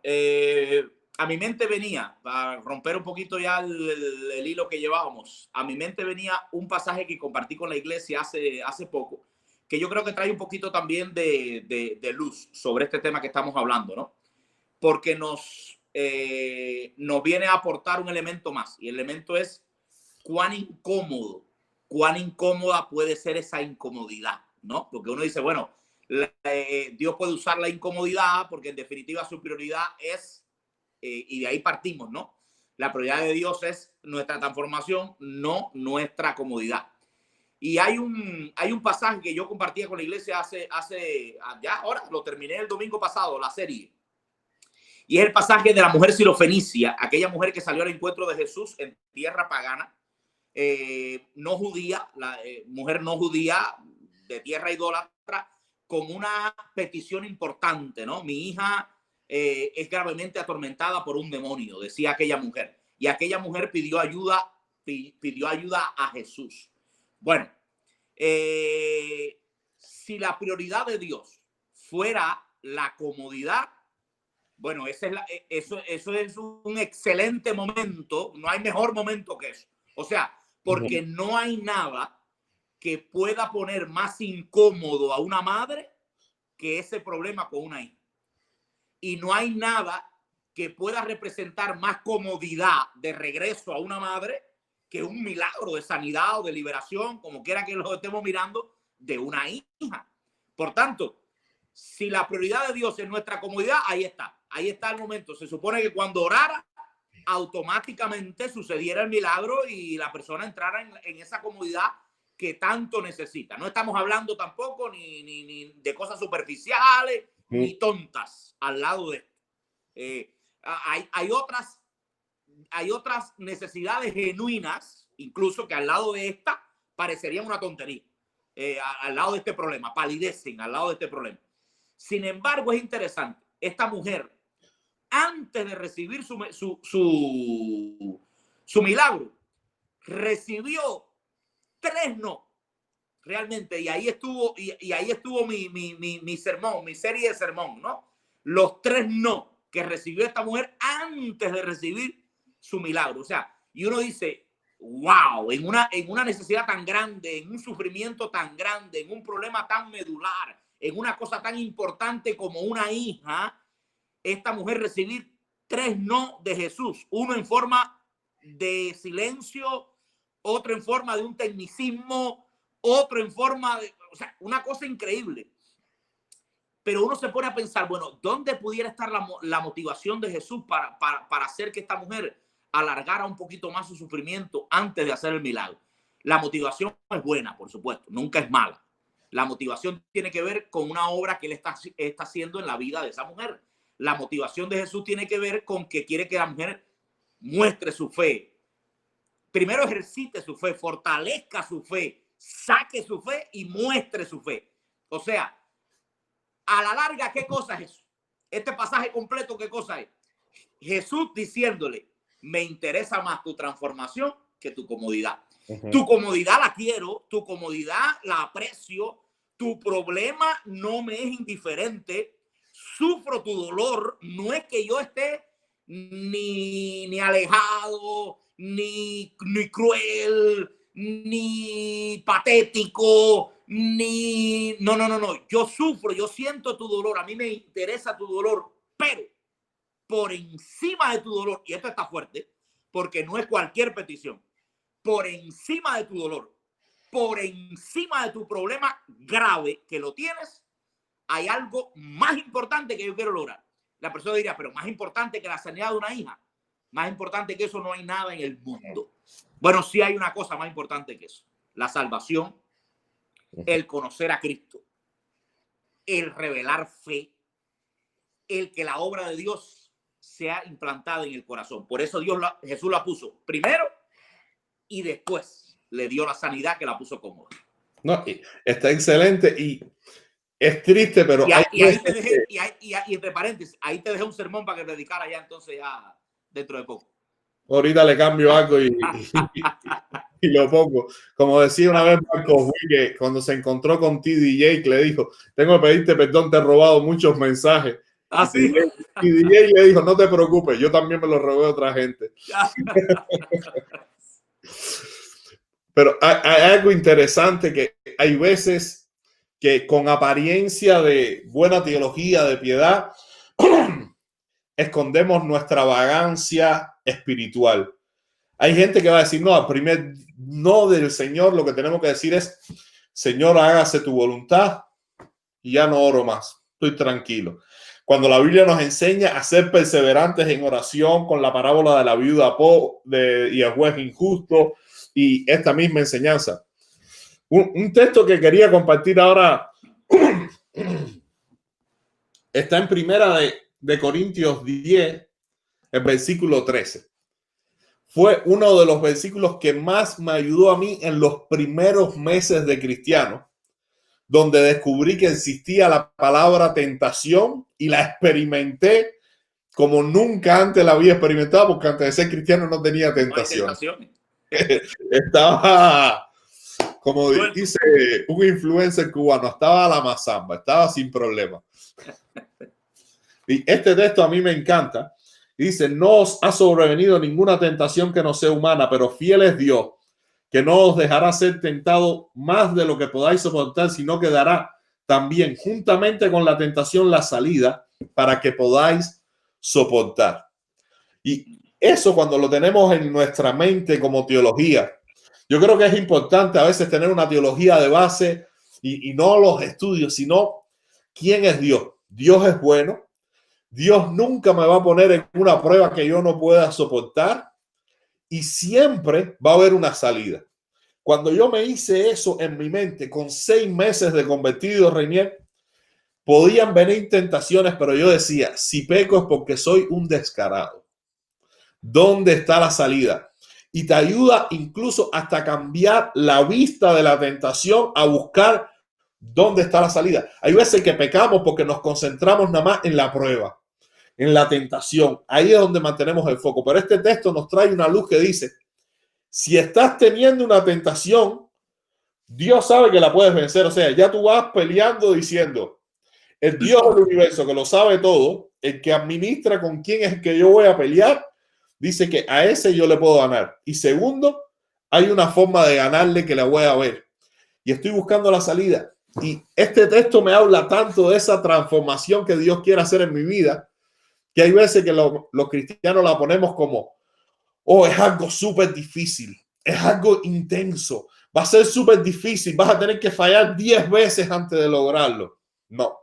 Speaker 2: a mi mente venía, para romper un poquito ya el hilo que llevábamos, a mi mente venía un pasaje que compartí con la iglesia hace poco, que yo creo que trae un poquito también de luz sobre este tema que estamos hablando, ¿no? Porque nos viene a aportar un elemento más, y el elemento es cuán incómoda puede ser esa incomodidad, ¿no? Porque uno dice, bueno, Dios puede usar la incomodidad porque en definitiva su prioridad es, y de ahí partimos, ¿no? La prioridad de Dios es nuestra transformación, no nuestra comodidad. Y hay un pasaje que yo compartía con la iglesia ya ahora lo terminé el domingo pasado, la serie. Y es el pasaje de la mujer sirofenicia, aquella mujer que salió al encuentro de Jesús en tierra pagana, no judía, mujer no judía de tierra idólatra, con una petición importante, ¿no? Mi hija es gravemente atormentada por un demonio, decía aquella mujer. Y aquella mujer pidió ayuda a Jesús. Bueno, si la prioridad de Dios fuera la comodidad, bueno, eso es un excelente momento. No hay mejor momento que eso. O sea, porque no hay nada que pueda poner más incómodo a una madre que ese problema con una hija. Y no hay nada que pueda representar más comodidad de regreso a una madre que un milagro de sanidad o de liberación, como quiera que lo estemos mirando, de una hija. Por tanto, si la prioridad de Dios es nuestra comodidad, ahí está el momento. Se supone que cuando orara, automáticamente sucediera el milagro y la persona entrara en esa comodidad que tanto necesita. No estamos hablando tampoco ni de cosas superficiales ni tontas al lado de esto. Hay otras necesidades genuinas, incluso que al lado de esta parecerían una tontería. Al lado de este problema, palidecen al lado de este problema. Sin embargo, es interesante. Esta mujer, antes de recibir su milagro, recibió 3 no. Realmente, y ahí estuvo mi sermón, mi serie de sermón, ¿no? Los 3 no que recibió esta mujer antes de recibir su milagro. O sea, y uno dice, wow, en una necesidad tan grande, en un sufrimiento tan grande, en un problema tan medular, en una cosa tan importante como una hija, esta mujer recibir 3 no de Jesús. Uno en forma de silencio, otro en forma de un tecnicismo, otro en forma de, o sea, una cosa increíble. Pero uno se pone a pensar, bueno, ¿dónde pudiera estar la motivación de Jesús para hacer que esta mujer alargara un poquito más su sufrimiento antes de hacer el milagro? La motivación es buena, por supuesto, nunca es mala. La motivación tiene que ver con una obra que él está haciendo en la vida de esa mujer. La motivación de Jesús tiene que ver con que quiere que la mujer muestre su fe. Primero ejercite su fe, fortalezca su fe, saque su fe y muestre su fe. O sea, a la larga, ¿qué cosa es eso? Este pasaje completo, ¿qué cosa es? Jesús diciéndole, me interesa más tu transformación que tu comodidad. Tu comodidad la quiero, tu comodidad la aprecio, tu problema no me es indiferente, sufro tu dolor, no es que yo esté ni alejado, ni cruel, ni patético, no. Yo sufro, yo siento tu dolor, a mí me interesa tu dolor, pero por encima de tu dolor, y esto está fuerte, porque no es cualquier petición, por encima de tu dolor, por encima de tu problema grave que lo tienes, hay algo más importante que yo quiero lograr. La persona diría, pero más importante que la sanidad de una hija, más importante que eso no hay nada en el mundo. Bueno, sí hay una cosa más importante que eso, la salvación, el conocer a Cristo, el revelar fe, el que la obra de Dios sea implantada en el corazón. Por eso Jesús la puso primero y después le dio la sanidad que la puso cómoda.
Speaker 1: No, está excelente y es triste, pero
Speaker 2: y entre paréntesis, ahí te dejé un sermón para que predicara ya entonces ya dentro de poco.
Speaker 1: Ahorita le cambio algo y lo pongo. Como decía una vez Marcos, que cuando se encontró con TDJ, le dijo, tengo que pedirte perdón, te he robado muchos mensajes.
Speaker 2: ¿Así?
Speaker 1: Y DJ le dijo, no te preocupes, yo también me lo robé a otra gente. Pero hay algo interesante, que hay veces que con apariencia de buena teología, de piedad, escondemos nuestra vagancia espiritual. Hay gente que va a decir, no, al primer no del Señor, lo que tenemos que decir es, Señor, hágase tu voluntad y ya no oro más. Estoy tranquilo. Cuando la Biblia nos enseña a ser perseverantes en oración con la parábola de la viuda y el juez injusto y esta misma enseñanza. Un texto que quería compartir ahora está en Primera de Corintios 10, el versículo 13. Fue uno de los versículos que más me ayudó a mí en los primeros meses de cristiano, donde descubrí que existía la palabra tentación y la experimenté como nunca antes la había experimentado, porque antes de ser cristiano no tenía tentación. Estaba, como dice un influencer cubano, estaba a la mazamba, estaba sin problema. Y este texto a mí me encanta. Dice, no os ha sobrevenido ninguna tentación que no sea humana, pero fiel es Dios, que no os dejará ser tentado más de lo que podáis soportar, sino que dará también juntamente con la tentación la salida para que podáis soportar. Y eso, cuando lo tenemos en nuestra mente como teología, yo creo que es importante a veces tener una teología de base y no los estudios, sino quién es Dios. Dios es bueno. Dios nunca me va a poner en una prueba que yo no pueda soportar y siempre va a haber una salida. Cuando yo me hice eso en mi mente con 6 meses de convertido, Reinier, podían venir tentaciones, pero yo decía, si peco es porque soy un descarado. ¿Dónde está la salida? Y te ayuda incluso hasta cambiar la vista de la tentación a buscar dónde está la salida. Hay veces que pecamos porque nos concentramos nada más en la prueba, en la tentación. Ahí es donde mantenemos el foco. Pero este texto nos trae una luz que dice, si estás teniendo una tentación, Dios sabe que la puedes vencer. O sea, ya tú vas peleando diciendo, el Dios del universo que lo sabe todo, el que administra con quién es el que yo voy a pelear, dice que a ese yo le puedo ganar. Y segundo, hay una forma de ganarle que la voy a ver. Y estoy buscando la salida. Y este texto me habla tanto de esa transformación que Dios quiere hacer en mi vida, que hay veces que los cristianos la ponemos como, oh, es algo súper difícil, es algo intenso, va a ser súper difícil, vas a tener que fallar 10 veces antes de lograrlo. No,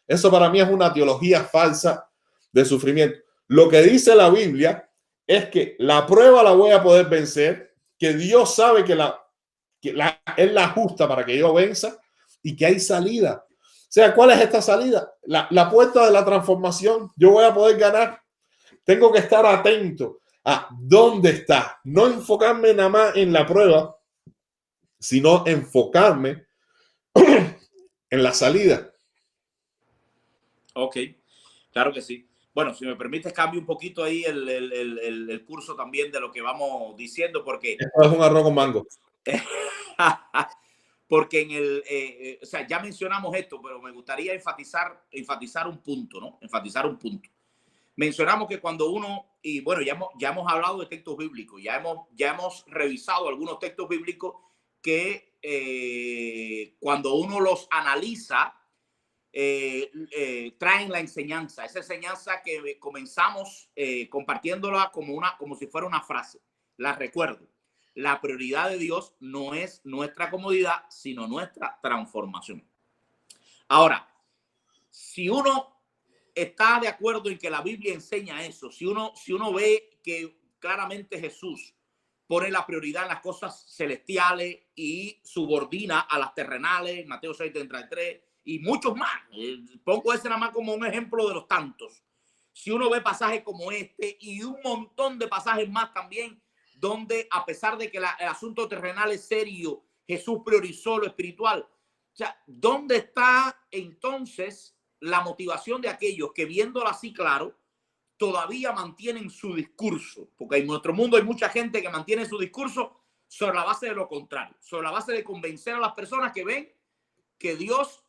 Speaker 1: eso para mí es una teología falsa de sufrimiento. Lo que dice la Biblia es que la prueba la voy a poder vencer, que Dios sabe que es la justa para que yo venza y que hay salida. O sea, ¿cuál es esta salida? La puerta de la transformación. Yo voy a poder ganar. Tengo que estar atento a dónde está. No enfocarme nada más en la prueba, sino enfocarme en la salida.
Speaker 2: Ok, claro que sí. Bueno, si me permites, cambio un poquito ahí el curso también de lo que vamos diciendo, porque...
Speaker 1: Esto es un arroz con mango.
Speaker 2: Porque o sea, ya mencionamos esto, pero me gustaría enfatizar un punto, ¿no? Enfatizar un punto. Mencionamos que cuando uno, y bueno, ya hemos hablado de textos bíblicos, ya hemos revisado algunos textos bíblicos que cuando uno los analiza, traen la enseñanza, esa enseñanza que comenzamos compartiéndola como si fuera una frase. La recuerdo. La prioridad de Dios no es nuestra comodidad, sino nuestra transformación. Ahora, si uno está de acuerdo en que la Biblia enseña eso, si uno ve que claramente Jesús pone la prioridad en las cosas celestiales y subordina a las terrenales, Mateo 6:33 y muchos más, pongo ese nada más como un ejemplo de los tantos. Si uno ve pasajes como este y un montón de pasajes más también, donde a pesar de que el asunto terrenal es serio, Jesús priorizó lo espiritual. O sea, ¿dónde está entonces la motivación de aquellos que viéndolo así claro, todavía mantienen su discurso? Porque en nuestro mundo hay mucha gente que mantiene su discurso sobre la base de lo contrario, sobre la base de convencer a las personas que ven que Dios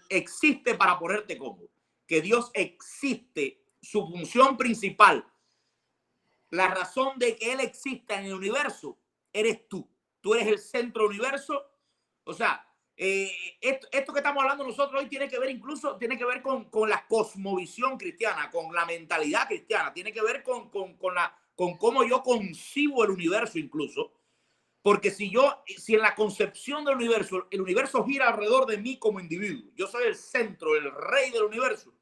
Speaker 2: existe para ponerte cómodo, que Dios existe, su función principal, la razón de que Él exista en el universo, eres tú. Tú eres el centro del universo. O sea, esto que estamos hablando nosotros hoy tiene que ver incluso, tiene que ver con la cosmovisión cristiana, con la mentalidad cristiana, tiene que ver con cómo yo concibo el universo incluso. Porque si en la concepción del universo, el universo gira alrededor de mí como individuo, yo soy el centro, el rey del universo,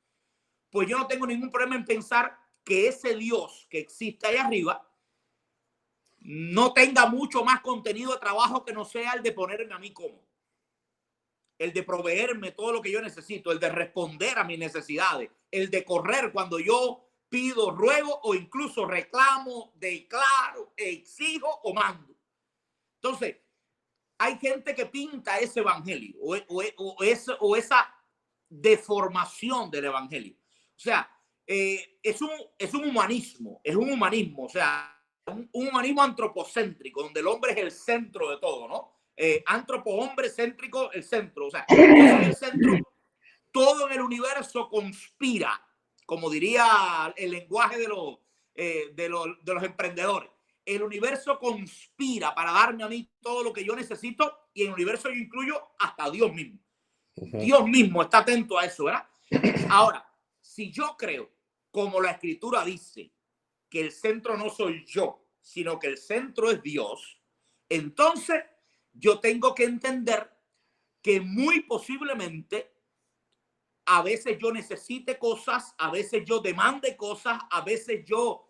Speaker 2: pues yo no tengo ningún problema en pensar que ese Dios que existe ahí arriba no tenga mucho más contenido de trabajo que no sea el de ponerme a mí cómodo, el de proveerme todo lo que yo necesito, el de responder a mis necesidades, el de correr cuando yo pido, ruego o incluso reclamo, declaro, exijo o mando. Entonces, hay gente que pinta ese evangelio o esa deformación del evangelio. O sea, es un humanismo, o sea, un humanismo antropocéntrico, donde el hombre es el centro de todo, ¿no? Antropo, hombre, céntrico, el centro. O sea, yo soy el centro, todo en el universo conspira, como diría el lenguaje de los emprendedores. El universo conspira para darme a mí todo lo que yo necesito, y en el universo yo incluyo hasta Dios mismo. Dios mismo está atento a eso, ¿verdad? Ahora, si yo creo, como la escritura dice, que el centro no soy yo, sino que el centro es Dios, entonces yo tengo que entender que muy posiblemente a veces yo necesite cosas, a veces yo demande cosas, a veces yo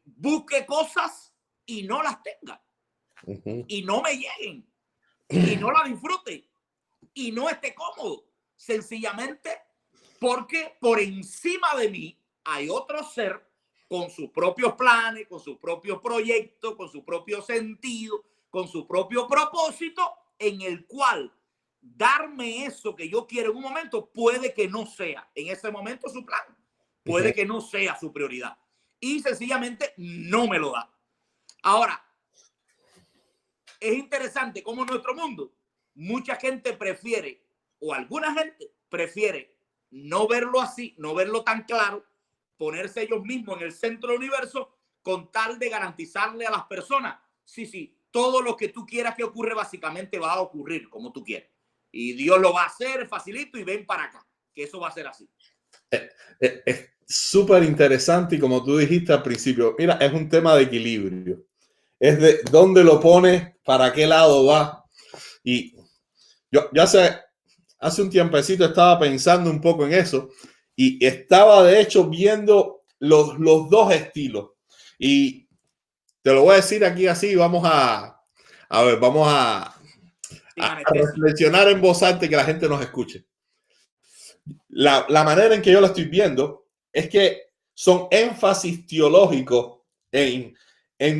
Speaker 2: busque cosas y no las tenga, y no me lleguen, y no las disfrute, y no esté cómodo, sencillamente porque por encima de mí hay otro ser con sus propios planes, con sus propios proyectos, con su propio sentido, con su propio propósito, en el cual darme eso que yo quiero en un momento puede que no sea en ese momento su plan, puede que no sea su prioridad, y sencillamente no me lo da. Ahora, es interesante cómo en nuestro mundo mucha gente prefiere, o alguna gente prefiere, no verlo así, no verlo tan claro, ponerse ellos mismos en el centro del universo, con tal de garantizarle a las personas, sí, todo lo que tú quieras que ocurra básicamente va a ocurrir como tú quieres. Y Dios lo va a hacer facilito, y ven para acá, que eso va a ser así.
Speaker 1: Es súper interesante, y como tú dijiste al principio, mira, es un tema de equilibrio. Es de dónde lo pones, para qué lado va. Y yo hace un tiempecito estaba pensando un poco en eso, y estaba de hecho viendo los dos estilos. Y te lo voy a decir aquí así, vamos a reflexionar en voz alta y que la gente nos escuche. La manera en que yo lo estoy viendo es que son énfasis teológicos en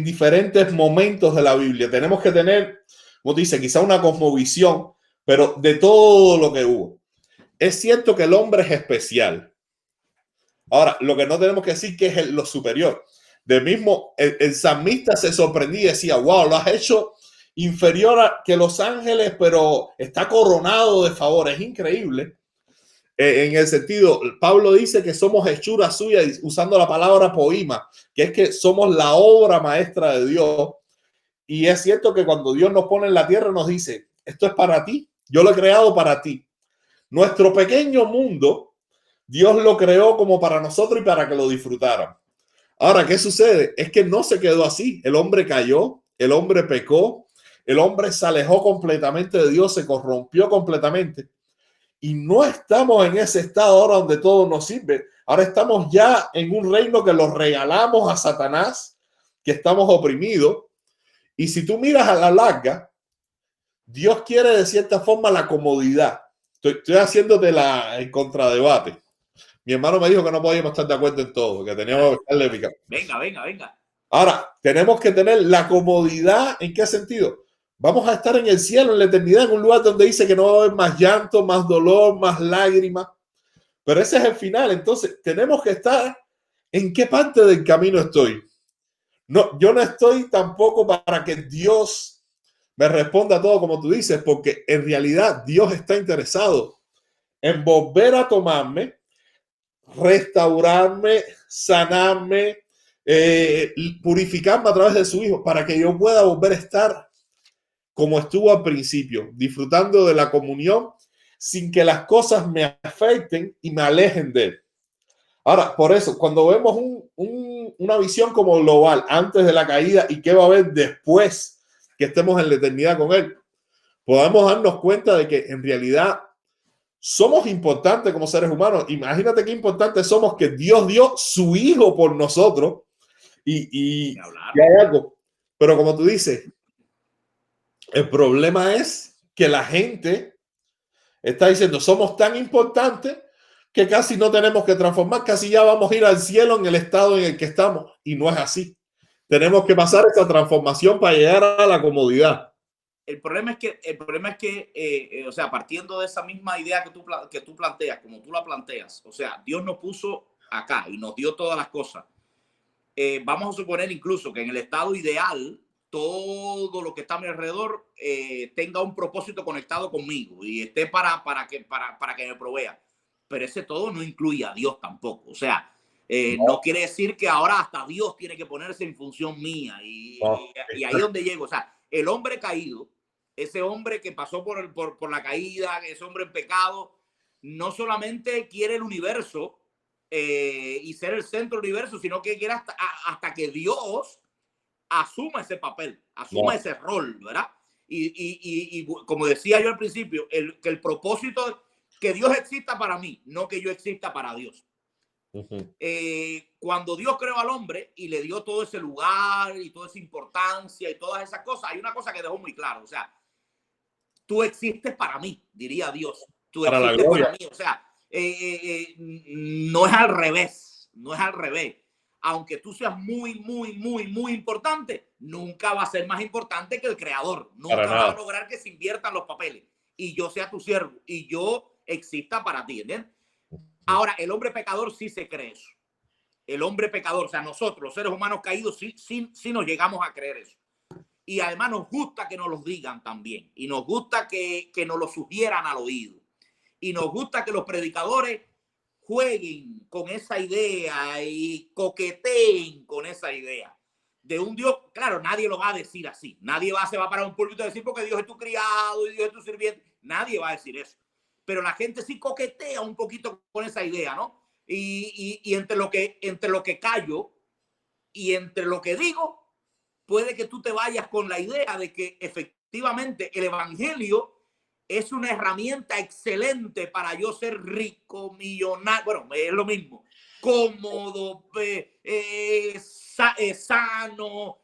Speaker 1: diferentes momentos de la Biblia. Tenemos que tener, como dice, quizá una cosmovisión, pero de todo lo que hubo. Es cierto que el hombre es especial. Ahora, lo que no tenemos que decir que es lo superior. Del mismo, el salmista se sorprendía y decía, wow, lo has hecho inferior que los ángeles, pero está coronado de favor. Es increíble. En el sentido, Pablo dice que somos hechura suya, usando la palabra poema, que es que somos la obra maestra de Dios. Y es cierto que cuando Dios nos pone en la tierra, nos dice, esto es para ti, yo lo he creado para ti. Nuestro pequeño mundo, Dios lo creó como para nosotros y para que lo disfrutaran. Ahora, ¿qué sucede? Es que no se quedó así. El hombre cayó, el hombre pecó, el hombre se alejó completamente de Dios, se corrompió completamente. Y no estamos en ese estado ahora donde todo nos sirve. Ahora estamos ya en un reino que lo regalamos a Satanás, que estamos oprimidos. Y si tú miras a la larga, Dios quiere de cierta forma la comodidad. Estoy haciéndote el contradebate. Mi hermano me dijo que no podíamos estar de acuerdo en todo, que teníamos que estar épica.
Speaker 2: Venga.
Speaker 1: Ahora, tenemos que tener la comodidad. ¿En qué sentido? Vamos a estar en el cielo, en la eternidad, en un lugar donde dice que no va a haber más llanto, más dolor, más lágrimas. Pero ese es el final. Entonces, tenemos que estar en qué parte del camino estoy. No, yo no estoy tampoco para que Dios me responda todo como tú dices, porque en realidad Dios está interesado en volver a tomarme, restaurarme, sanarme, purificarme a través de su Hijo, para que yo pueda volver a estar como estuvo al principio, disfrutando de la comunión sin que las cosas me afecten y me alejen de él. Ahora, por eso, cuando vemos una visión como global antes de la caída y qué va a haber después que estemos en la eternidad con Él, podemos darnos cuenta de que en realidad somos importantes como seres humanos. Imagínate qué importantes somos, que Dios dio su Hijo por nosotros y hay algo. Pero como tú dices, el problema es que la gente está diciendo, somos tan importantes que casi no tenemos que transformar, casi ya vamos a ir al cielo en el estado en el que estamos. Y no es así. Tenemos que pasar esa transformación para llegar a la comodidad.
Speaker 2: El problema es que o sea, partiendo de esa misma idea que tú planteas, como tú la planteas, o sea, Dios nos puso acá y nos dio todas las cosas. Vamos a suponer incluso que en el estado ideal, todo lo que está a mi alrededor tenga un propósito conectado conmigo y esté para que me provea. Pero ese todo no incluye a Dios tampoco. O sea, no quiere decir que ahora hasta Dios tiene que ponerse en función mía. Y ahí es donde llego. O sea, el hombre caído, ese hombre que pasó por la caída, ese hombre en pecado, no solamente quiere el universo y ser el centro del universo, sino que quiere hasta que Dios asuma ese papel, asuma ese rol, ¿verdad? Y como decía yo al principio, que el propósito, que Dios exista para mí, no que yo exista para Dios. Cuando Dios creó al hombre y le dio todo ese lugar y toda esa importancia y todas esas cosas, hay una cosa que dejó muy claro, o sea, tú existes para mí, diría Dios, tú existes para mí, o sea, no es al revés, no es al revés. Aunque tú seas muy importante, nunca va a ser más importante que el creador. Nunca va a lograr que se inviertan los papeles y yo sea tu siervo y yo exista para ti, ¿entiendes? Ahora, el hombre pecador sí se cree eso. El hombre pecador, o sea, nosotros, los seres humanos caídos, sí nos llegamos a creer eso. Y además nos gusta que nos lo digan también. Y nos gusta que nos lo sugieran al oído. Y nos gusta que los predicadores jueguen con esa idea y coqueteen con esa idea de un Dios. Claro, nadie lo va a decir así. Nadie se va a parar un púlpito a decir porque Dios es tu criado y Dios es tu sirviente. Nadie va a decir eso. Pero la gente sí coquetea un poquito con esa idea, ¿no? Y entre lo que callo y entre lo que digo, puede que tú te vayas con la idea de que efectivamente el evangelio es una herramienta excelente para yo ser rico, millonario, bueno, es lo mismo, cómodo, sano,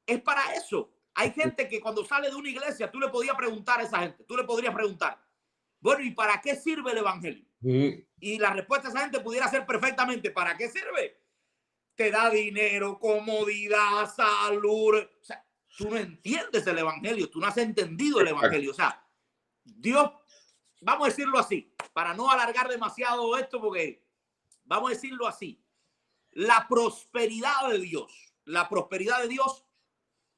Speaker 2: es para eso. Hay gente que cuando sale de una iglesia, tú le podías preguntar a esa gente, tú le podrías preguntar, bueno, ¿y para qué sirve el evangelio? Y la respuesta de esa gente pudiera ser perfectamente, ¿para qué sirve? Te da dinero, comodidad, salud. O sea, tú no entiendes el evangelio, tú no has entendido el evangelio. O sea, Dios, vamos a decirlo así, para no alargar demasiado esto, porque vamos a decirlo así, la prosperidad de Dios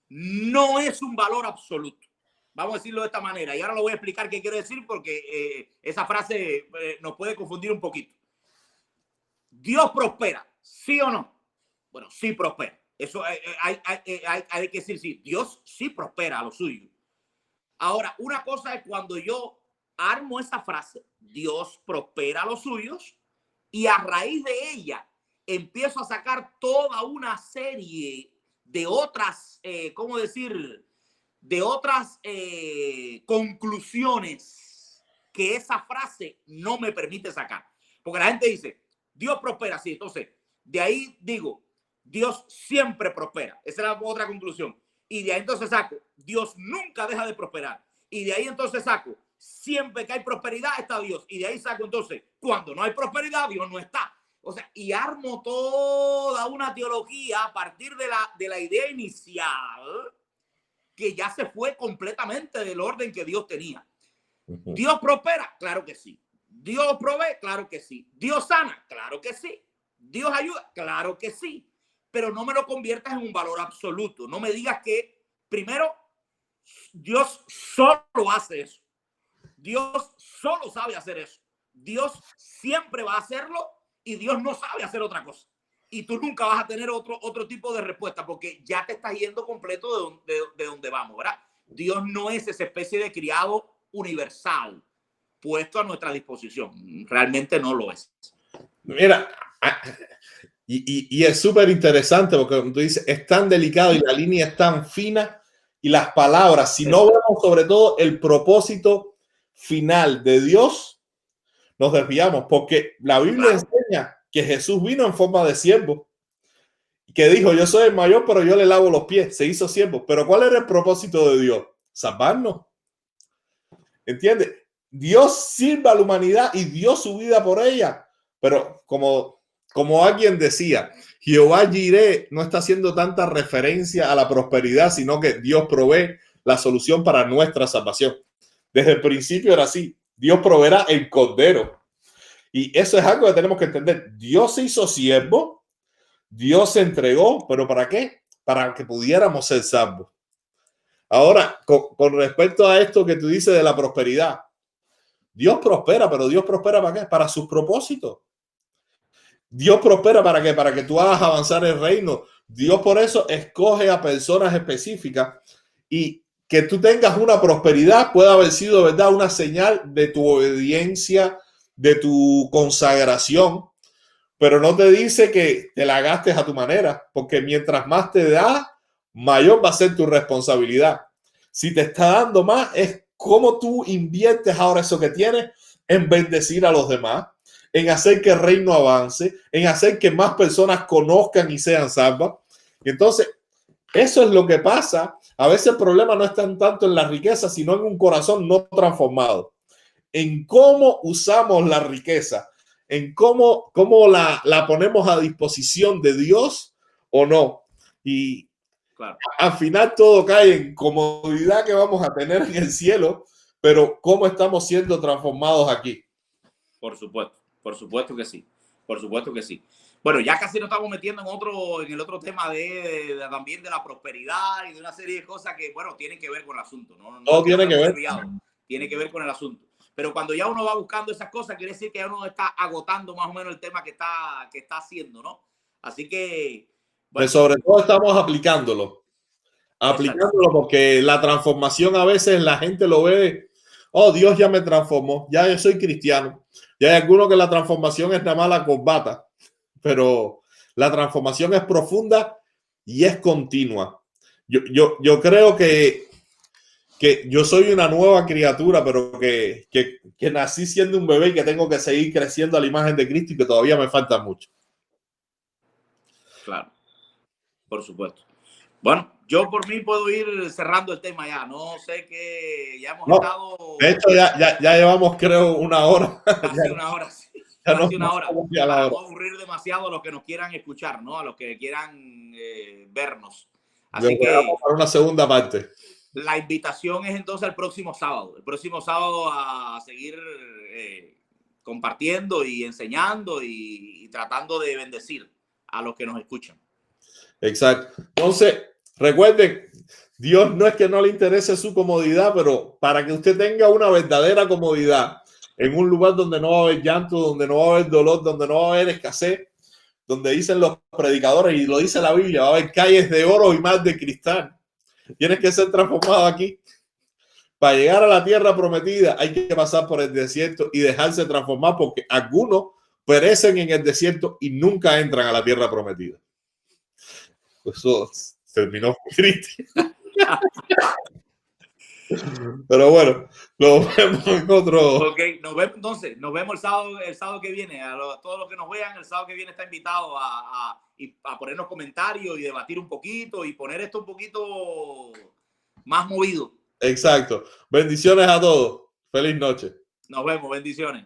Speaker 2: no es un valor absoluto. Vamos a decirlo de esta manera. Y ahora lo voy a explicar qué quiero decir porque esa frase nos puede confundir un poquito. ¿Dios prospera? ¿Sí o no? Bueno, sí prospera. Eso hay que decir sí. Dios sí prospera a lo suyo. Ahora, una cosa es cuando yo armo esa frase, Dios prospera a los suyos, y a raíz de ella empiezo a sacar toda una serie de otras, ¿cómo decir? De otras conclusiones que esa frase no me permite sacar. Porque la gente dice, Dios prospera, sí. Entonces, de ahí digo, Dios siempre prospera. Esa es la otra conclusión. Y de ahí entonces saco, Dios nunca deja de prosperar. Y de ahí entonces saco, siempre que hay prosperidad está Dios. Y de ahí saco entonces, cuando no hay prosperidad, Dios no está. O sea, y armo toda una teología a partir de la idea inicial que ya se fue completamente del orden que Dios tenía. ¿Dios prospera? Claro que sí. ¿Dios provee? Claro que sí. ¿Dios sana? Claro que sí. ¿Dios ayuda? Claro que sí. Pero no me lo conviertas en un valor absoluto. No me digas que, primero, Dios solo hace eso. Dios solo sabe hacer eso. Dios siempre va a hacerlo y Dios no sabe hacer otra cosa. Y tú nunca vas a tener otro tipo de respuesta porque ya te estás yendo completo de donde vamos, ¿verdad? Dios no es esa especie de criado universal puesto a nuestra disposición. Realmente no lo es.
Speaker 1: Mira, Y es súper interesante porque como tú dices, es tan delicado y la línea es tan fina y las palabras, si no vemos sobre todo el propósito final de Dios, nos desviamos porque la Biblia enseña que Jesús vino en forma de siervo y que dijo, yo soy el mayor, pero yo le lavo los pies, se hizo siervo. Pero ¿cuál era el propósito de Dios? Salvarnos. ¿Entiendes? Dios sirve a la humanidad y dio su vida por ella, pero como alguien decía, Jehová Jireh no está haciendo tanta referencia a la prosperidad, sino que Dios provee la solución para nuestra salvación. Desde el principio era así. Dios proveerá el cordero. Y eso es algo que tenemos que entender. Dios se hizo siervo, Dios se entregó, pero ¿para qué? Para que pudiéramos ser salvos. Ahora, con respecto a esto que tú dices de la prosperidad, Dios prospera, pero Dios prospera ¿para qué? Para sus propósitos. Dios prospera ¿para qué? Para que tú hagas avanzar el reino. Dios por eso escoge a personas específicas y que tú tengas una prosperidad puede haber sido, ¿verdad?, una señal de tu obediencia, de tu consagración, pero no te dice que te la gastes a tu manera, porque mientras más te da, mayor va a ser tu responsabilidad. Si te está dando más, es cómo tú inviertes ahora eso que tienes en bendecir a los demás, en hacer que el reino avance, en hacer que más personas conozcan y sean salvas. Y entonces, eso es lo que pasa. A veces el problema no está tanto en la riqueza, sino en un corazón no transformado, en cómo usamos la riqueza, en cómo la ponemos a disposición de Dios o no. Y claro, al final todo cae en comodidad que vamos a tener en el cielo, pero cómo estamos siendo transformados aquí.
Speaker 2: Por supuesto que sí, por supuesto que sí. Bueno, ya casi nos estamos metiendo en el otro tema también de la prosperidad y de una serie de cosas que, bueno, tienen que ver con el asunto. No
Speaker 1: todo tiene que ver.
Speaker 2: Tiene que ver con el asunto. Pero cuando ya uno va buscando esas cosas, quiere decir que ya uno está agotando más o menos el tema que está haciendo, ¿no? Así que...
Speaker 1: Bueno, pues sobre todo estamos aplicándolo porque la transformación a veces la gente lo ve, oh, Dios ya me transformó, ya yo soy cristiano. Y hay algunos que la transformación es nada más la corbata, pero la transformación es profunda y es continua. Yo creo que yo soy una nueva criatura, pero que nací siendo un bebé y que tengo que seguir creciendo a la imagen de Cristo y que todavía me falta mucho.
Speaker 2: Claro, por supuesto. Bueno, yo por mí puedo ir cerrando el tema ya. No sé qué, ya hemos estado...
Speaker 1: De hecho, ya llevamos, creo, una hora.
Speaker 2: Casi una hora, sí. Casi una hora. Para no aburrir demasiado a los que nos quieran escuchar, ¿no? A los que quieran vernos. Así que...
Speaker 1: para una segunda parte.
Speaker 2: La invitación es entonces el próximo sábado. El próximo sábado a seguir compartiendo y enseñando y tratando de bendecir a los que nos escuchan.
Speaker 1: Exacto. Entonces, recuerden, Dios no es que no le interese su comodidad, pero para que usted tenga una verdadera comodidad en un lugar donde no va a haber llanto, donde no va a haber dolor, donde no va a haber escasez, donde dicen los predicadores y lo dice la Biblia, va a haber calles de oro y mar de cristal. Tienes que ser transformado aquí. Para llegar a la tierra prometida hay que pasar por el desierto y dejarse transformar, porque algunos perecen en el desierto y nunca entran a la tierra prometida. Eso terminó triste. Pero bueno, nos vemos en otro.
Speaker 2: Ok, nos vemos entonces. Nos vemos el sábado que viene. A todos los que nos vean, el sábado que viene está invitado a ponernos comentarios y debatir un poquito y poner esto un poquito más movido.
Speaker 1: Exacto. Bendiciones a todos. Feliz noche.
Speaker 2: Nos vemos. Bendiciones.